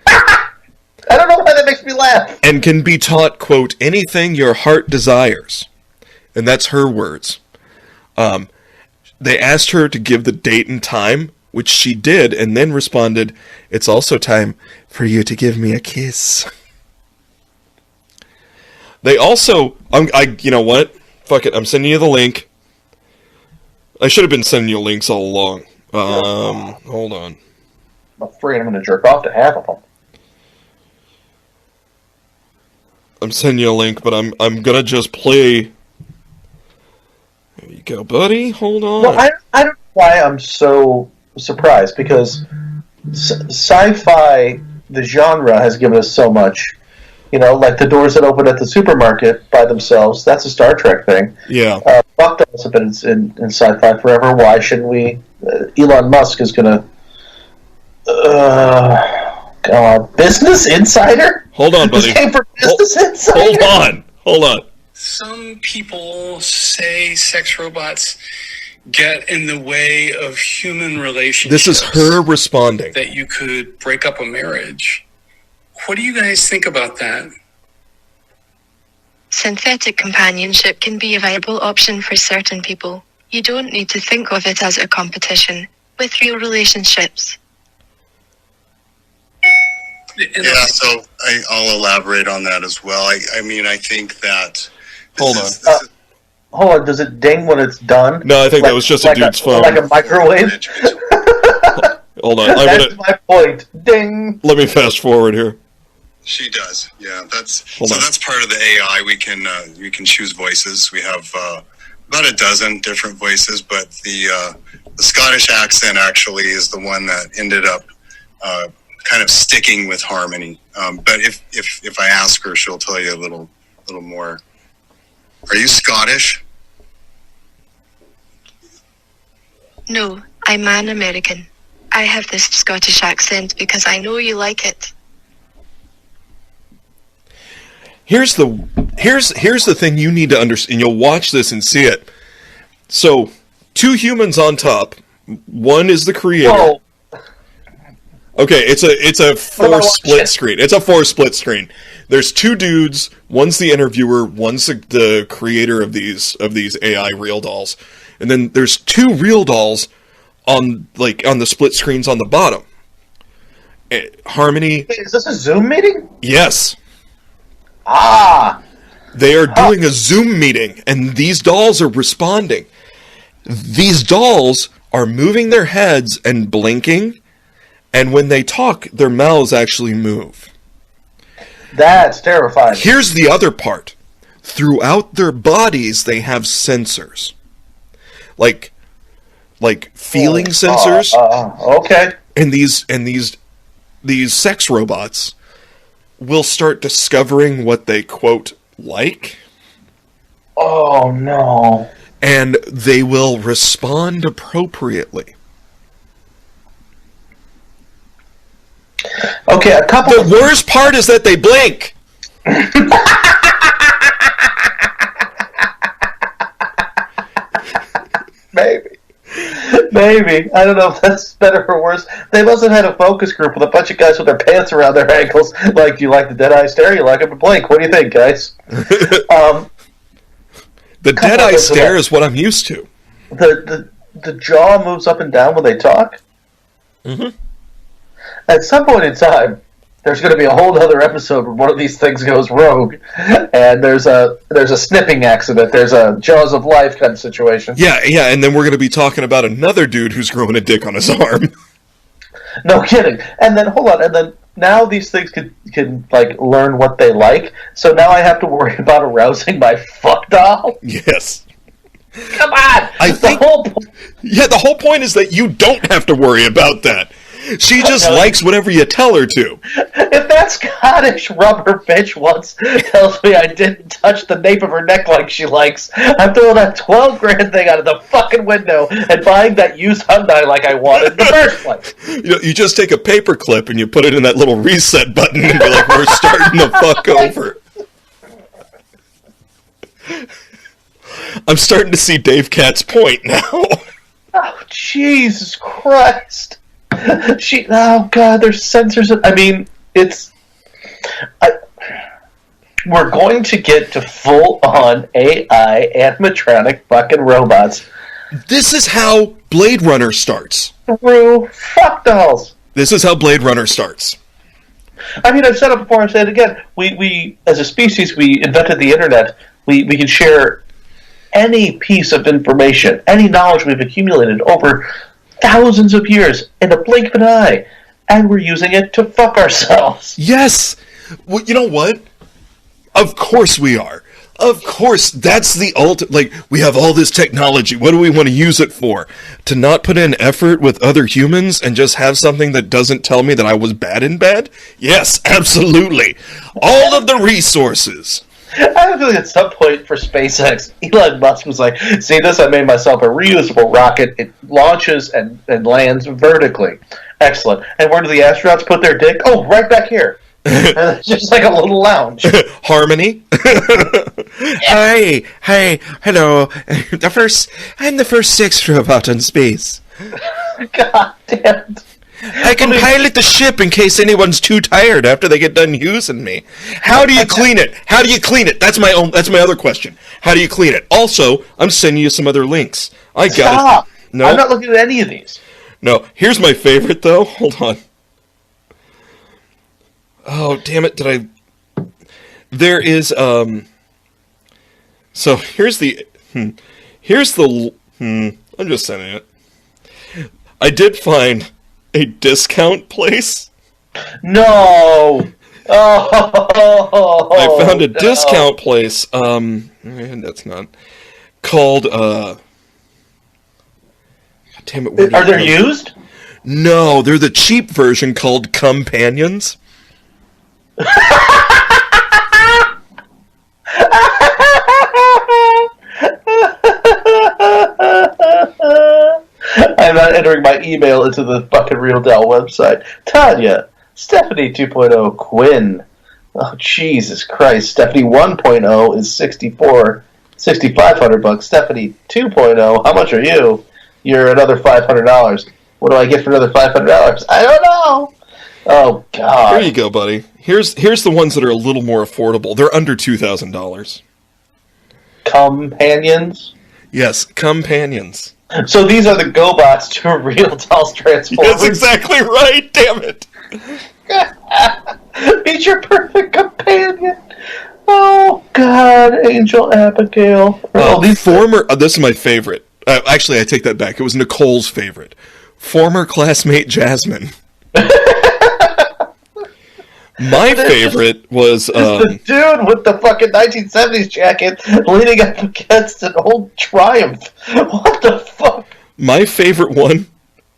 I don't know why that makes me laugh. And can be taught, quote, anything your heart desires. And that's her words. They asked her to give the date and time, which she did, and then responded, "It's also time for you to give me a kiss." They also, you know what? Fuck it, I'm sending you the link. I should have been sending you links all along. Hold on. I'm afraid I'm going to jerk off to half of them. I'm sending you a link, but I'm going to just play. There you go, buddy. Hold on. Well, I don't know why I'm so surprised, because sci-fi, the genre, has given us so much. You know, like the doors that open at the supermarket by themselves. That's a Star Trek thing. Yeah. Fuck those have been in sci-fi forever. Why shouldn't we? Elon Musk is going to... Business Insider? Hold on, buddy. This came from Business Insider? Hold on. Some people say sex robots get in the way of human relationships. This is her responding. That you could break up a marriage. What do you guys think about that? Synthetic companionship can be a viable option for certain people. You don't need to think of it as a competition with real relationships. Yeah, so I'll elaborate on that as well. I mean, I think that... Hold on. Hold on, does it ding when it's done? No, I think that was just a dude's phone. Like a microwave? Hold on. That's my point. Ding! Let me fast forward here. She does, yeah. That's part of the AI. We can choose voices. We have about a dozen different voices, but the Scottish accent actually is the one that ended up kind of sticking with Harmony. But if I ask her, she'll tell you a little more. Are you Scottish? No, I'm an American. I have this Scottish accent because I know you like it. Here's the thing you need to understand. You'll watch this and see it. So, two humans on top. One is the creator. Whoa. Okay, it's a split screen. It's a 4 split screen. There's two dudes. One's the interviewer. One's the creator of these AI real dolls. And then there's two real dolls on the split screens on the bottom. Harmony. Wait, is this a Zoom meeting? Yes. Ah. They are doing a Zoom meeting, and these dolls are responding. These dolls are moving their heads and blinking, and when they talk, their mouths actually move. That's terrifying. Here's the other part. Throughout their bodies, they have sensors. Like feeling sensors. Okay. And these sex robots will start discovering what they, quote, like. Oh, no. And they will respond appropriately. Okay, a couple The worst part is that they blink. Maybe. I don't know if that's better or worse. They must have had a focus group with a bunch of guys with their pants around their ankles. Like, do you like the dead-eye stare? You like it to blink? What do you think, guys? The dead-eye stare is what I'm used to. The jaw moves up and down when they talk? Mm-hmm. At some point in time, there's going to be a whole other episode where one of these things goes rogue, and there's a snipping accident. There's a Jaws of Life kind of situation. Yeah, and then we're going to be talking about another dude who's growing a dick on his arm. No kidding. And then, hold on, and then now these things can like, learn what they like, so now I have to worry about arousing my fuck doll? Yes. Come on! The whole point is that you don't have to worry about that. She just likes whatever you tell her to. If that Scottish rubber bitch once tells me I didn't touch the nape of her neck like she likes, I'm throwing that $12,000 thing out of the fucking window and buying that used Hyundai like I wanted in the first place. You just take a paper clip and you put it in that little reset button and be like, we're starting to fuck over. I'm starting to see Dave Katz's point now. Oh, Jesus Christ. Oh God, there's sensors. I mean, we're going to get to full-on AI animatronic fucking robots. This is how Blade Runner starts. Through fuck dolls. This is how Blade Runner starts. I mean, I've said it before, I've said it again. We as a species, we invented the internet. We can share any piece of information, any knowledge we've accumulated over thousands of years in a blink of an eye, and we're using it to fuck ourselves. Yes! Well, you know what? Of course we are. Of course, that's the ultimate. Like, we have all this technology. What do we want to use it for? To not put in effort with other humans and just have something that doesn't tell me that I was bad in bed? Yes, absolutely. All of the resources. I have a feeling at some point for SpaceX, Elon Musk was like, see this, I made myself a reusable rocket. It launches and lands vertically. Excellent. And where do the astronauts put their dick? Oh, right back here. And it's just like a little lounge. Harmony. Hi, hello. I'm the first sex robot in space. God damn it. I can pilot the ship in case anyone's too tired after they get done using me. How do you clean it? How do you clean it? That's my other question. How do you clean it? Also, I'm sending you some other links. I got Stop. it. No, I'm not looking at any of these. No, here's my favorite though. Hold on. Oh, damn it, there is so here's the I'm just sending it. I did find a discount place. No. Oh, I found a discount place. That's not called. God damn it! Are they used? No, they're the cheap version called Companions. I'm not entering my email into the fucking Real Dell website. Tanya, Stephanie 2.0, Quinn. Oh, Jesus Christ. Stephanie 1.0 is $6,500. Stephanie 2.0, how much are you? You're another $500. What do I get for another $500? I don't know. Oh, God. Here you go, buddy. Here's the ones that are a little more affordable. They're under $2,000. Companions? Yes, Companions. So these are the GoBots to real dolls Transformers. That's exactly right. Damn it. He's your perfect companion. Oh God, Angel Abigail. This is my favorite. Actually, I take that back. It was Nicole's favorite. Former classmate Jasmine. My favorite was the dude with the fucking 1970s jacket leaning up against an old Triumph. What the fuck? My favorite one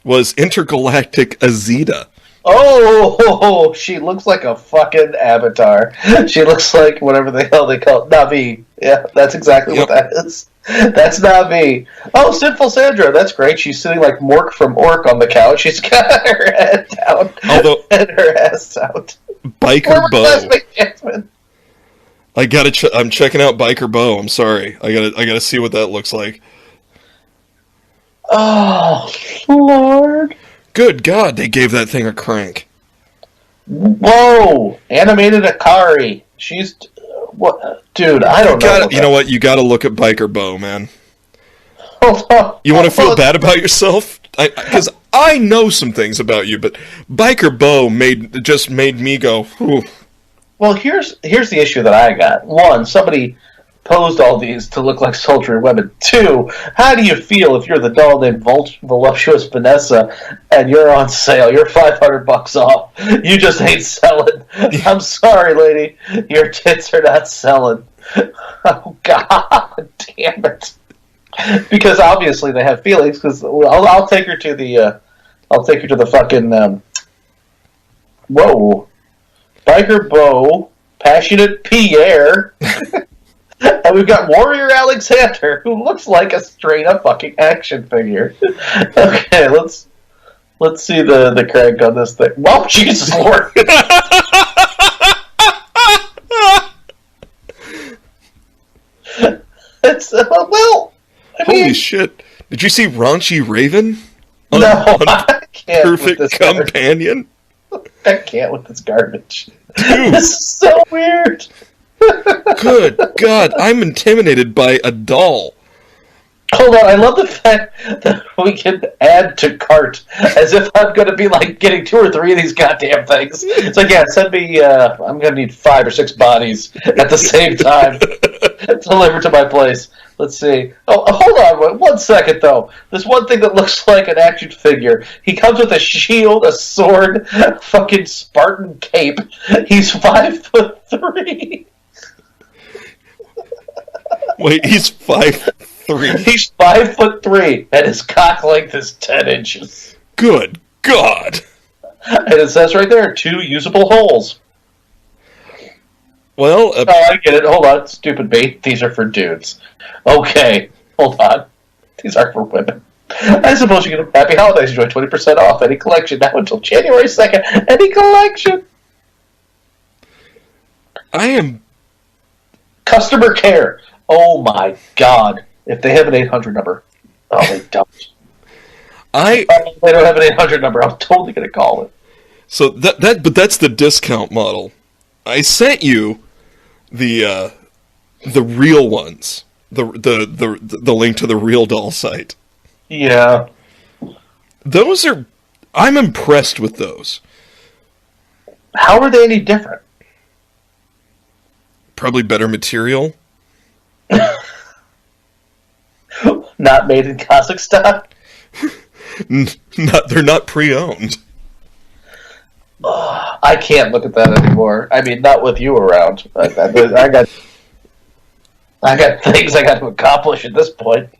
was Intergalactic Azita. Oh, she looks like a fucking avatar. She looks like whatever the hell they call it. Navi. Yeah, that's exactly what that is. That's Navi. Oh, Sinful Sandra. That's great. She's sitting like Mork from Ork on the couch. She's got her head down and her ass out. Biker Bo. I'm checking out Biker Bo. I'm sorry. I gotta see what that looks like. Oh, Lord. Good God, they gave that thing a crank. Whoa! Animated Akari. She's... what? Dude, I don't know. You know what? You gotta look at Biker Bo, man. Hold on. You want to feel bad about yourself? Because I know some things about you, but Biker Bo just made me go, whew. Well, here's the issue that I got. One, somebody posed all these to look like sultry women. Two, how do you feel if you're the doll named Voluptuous Vanessa and you're on sale? You're $500 off. You just ain't selling. I'm sorry, lady. Your tits are not selling. Oh, God damn it. Because obviously they have feelings. Because I'll take her to the fucking whoa, Biker Bo, Passionate Pierre, and we've got Warrior Alexander, who looks like a straight up fucking action figure. Okay, let's see the crank on this thing. Whoa, Jesus Lord. It's well. Holy shit! Did you see Raunchy Raven? No, I can't. Perfect companion. I can't with this garbage. Dude. This is so weird. Good God, I'm intimidated by a doll. Hold on, I love the fact that we can add to cart as if I'm going to be like getting 2 or 3 of these goddamn things. It's like, yeah, send me, I'm going to need 5 or 6 bodies at the same time delivered to my place. Let's see. Oh, hold on 1 second, though. There's one thing that looks like an action figure. He comes with a shield, a sword, a fucking Spartan cape. He's 5'3". Wait, he's 5'3". He's 5'3", and his cock length is 10 inches. Good God! And it says right there, 2 usable holes. Well, oh, I get it. Hold on, stupid bait. These are for dudes. Okay, hold on. These are for women. I suppose you can happy holidays. Enjoy 20% off any collection now until January 2nd. Any collection. I am customer care. Oh my God! If they have an 800 number, oh they don't. They don't have an 800 number. I'm totally gonna call it. So but that's the discount model. I sent you the real ones. The link to the real doll site. Yeah. Those are... I'm impressed with those. How are they any different? Probably better material. Not made in Kazakhstan? They're not pre-owned. I can't look at that anymore. I mean, not with you around. I got things I got to accomplish at this point.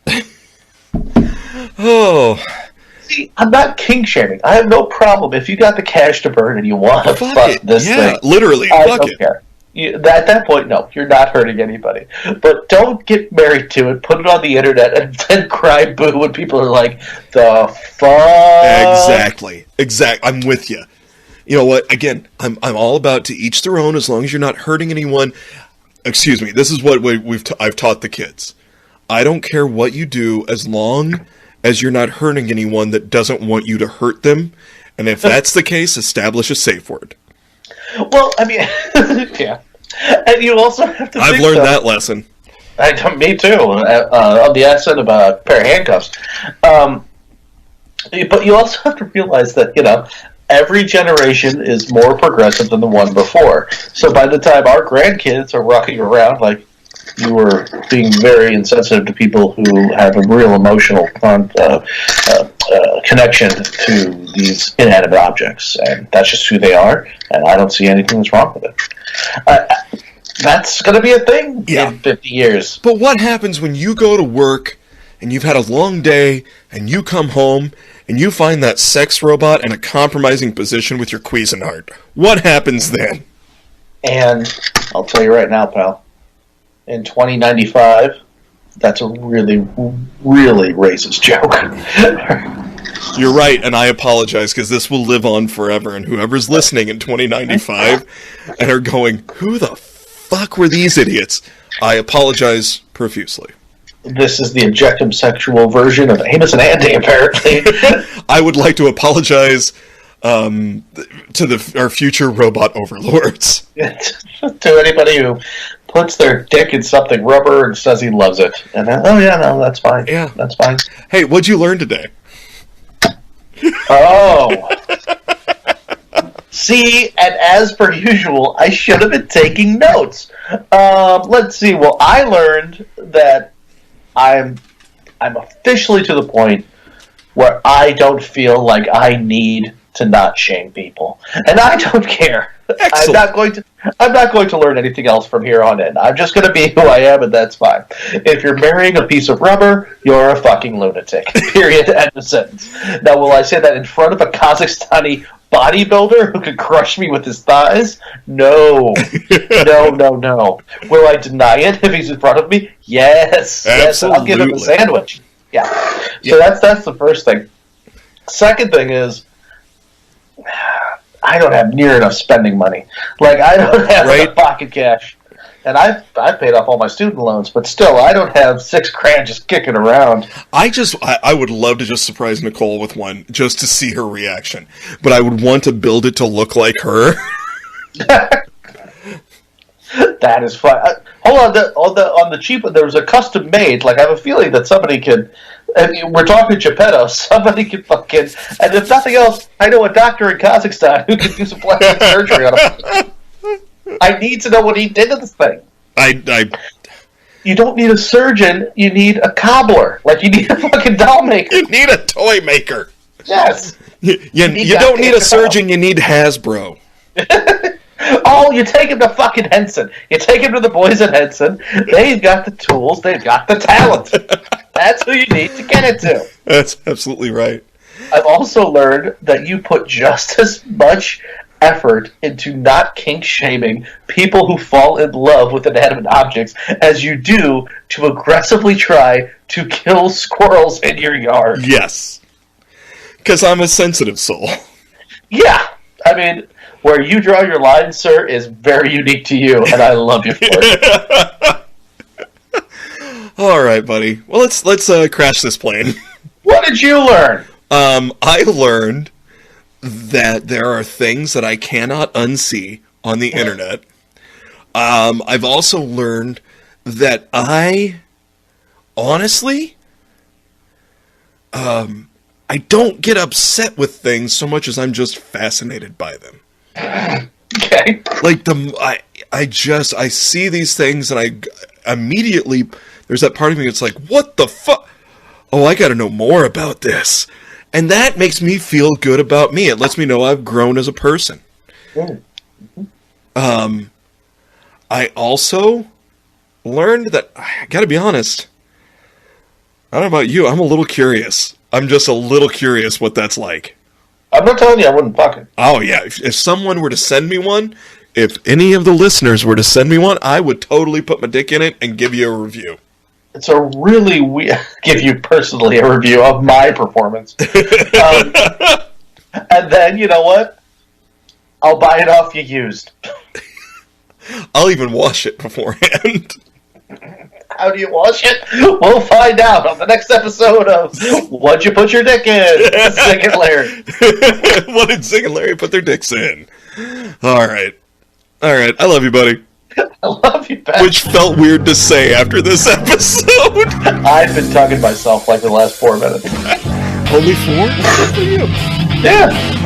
Oh. See, I'm not king shaming. I have no problem if you got the cash to burn and you want to fuck this thing. Yeah, literally, fuck it. Care. At that point, no, you're not hurting anybody. But don't get married to it, put it on the internet, and then cry boo when people are like, the fuck? Exactly. I'm with you. You know what? Again, I'm all about to each their own as long as you're not hurting anyone. Excuse me. This is what I've taught the kids. I don't care what you do as long as you're not hurting anyone that doesn't want you to hurt them. And if that's the case, establish a safe word. Well, I mean, yeah. And you also have to I've learned that lesson. Me too. On the accent of a pair of handcuffs. But you also have to realize that, every generation is more progressive than the one before. So by the time our grandkids are walking around, like you were being very insensitive to people who have a real emotional connection to these inanimate objects, and that's just who they are, and I don't see anything that's wrong with it. That's going to be a thing in 50 years. But what happens when you go to work and you've had a long day and you come home and you find that sex robot in a compromising position with your Cuisinart? What happens then? And I'll tell you right now, pal, in 2095, that's a really, really racist joke. You're right, and I apologize, because this will live on forever, and whoever's listening in 2095 and are going, who the fuck were these idiots? I apologize profusely. This is the objective sexual version of Amos and Andy, apparently. I would like to apologize to our future robot overlords. To anybody who puts their dick in something rubber and says he loves it. And then, that's fine. Yeah. That's fine. Hey, what'd you learn today? Oh. See, and as per usual, I should have been taking notes. Let's see. Well, I learned that I'm officially to the point where I don't feel like I need to not shame people, and I don't care. Excellent. I'm not going to learn anything else from here on in. I'm just going to be who I am, and that's fine. If you're marrying a piece of rubber, you're a fucking lunatic. Period. End of sentence. Now, will I say that in front of a Kazakhstani bodybuilder who could crush me with his thighs? No. No. Will I deny it if he's in front of me? Yes. Absolutely. Yes, I'll give him a sandwich. Yeah. So that's the first thing. Second thing is, I don't have near enough spending money. Like, I don't have enough pocket cash. And I've paid off all my student loans, but still, I don't have $6,000 just kicking around. I would love to just surprise Nicole with one, just to see her reaction. But I would want to build it to look like her. That is fun. Hold on the cheap, there was a custom made. Like, I have a feeling that somebody could. We're talking Geppetto. Somebody could fucking, and if nothing else, I know a doctor in Kazakhstan who could do some plastic surgery on him. I need to know what he did to this thing. You don't need a surgeon. You need a cobbler. Like, you need a fucking doll maker. You need a toy maker. Yes. You don't need a surgeon. You need Hasbro. Oh, you take him to fucking Henson. You take him to the boys at Henson. They've got the tools. They've got the talent. That's who you need to get it to. That's absolutely right. I've also learned that you put just as much effort into not kink shaming people who fall in love with inanimate objects as you do to aggressively try to kill squirrels in your yard. Yes. Because I'm a sensitive soul. Yeah. I mean, where you draw your line, sir, is very unique to you, and I love you for it. All right, buddy. Well, let's crash this plane. What did you learn? I learned that there are things that I cannot unsee on the internet. I've also learned that I, honestly, I don't get upset with things so much as I'm just fascinated by them. Okay. Like, I see these things and I immediately, there's that part of me that's like, what the fuck? Oh, I gotta know more about this. And that makes me feel good about me. It lets me know I've grown as a person. Mm-hmm. I also learned that, I gotta be honest, I don't know about you, I'm a little curious. I'm just a little curious what that's like. I'm not telling you I wouldn't fuck it. Oh, yeah. If someone were to send me one, if any of the listeners were to send me one, I would totally put my dick in it and give you a review. It's a really weird... give you personally a review of my performance. And then, you know what? I'll buy it off you used. I'll even wash it beforehand. How do you wash it? We'll find out on the next episode of What'd You Put Your Dick In? Zig and Larry. What did Zig and Larry put their dicks in? All right. I love you, buddy. I love you, Ben. Which felt weird to say after this episode. I've been tugging myself like the last 4 minutes. Only 4? Good for you. Yeah.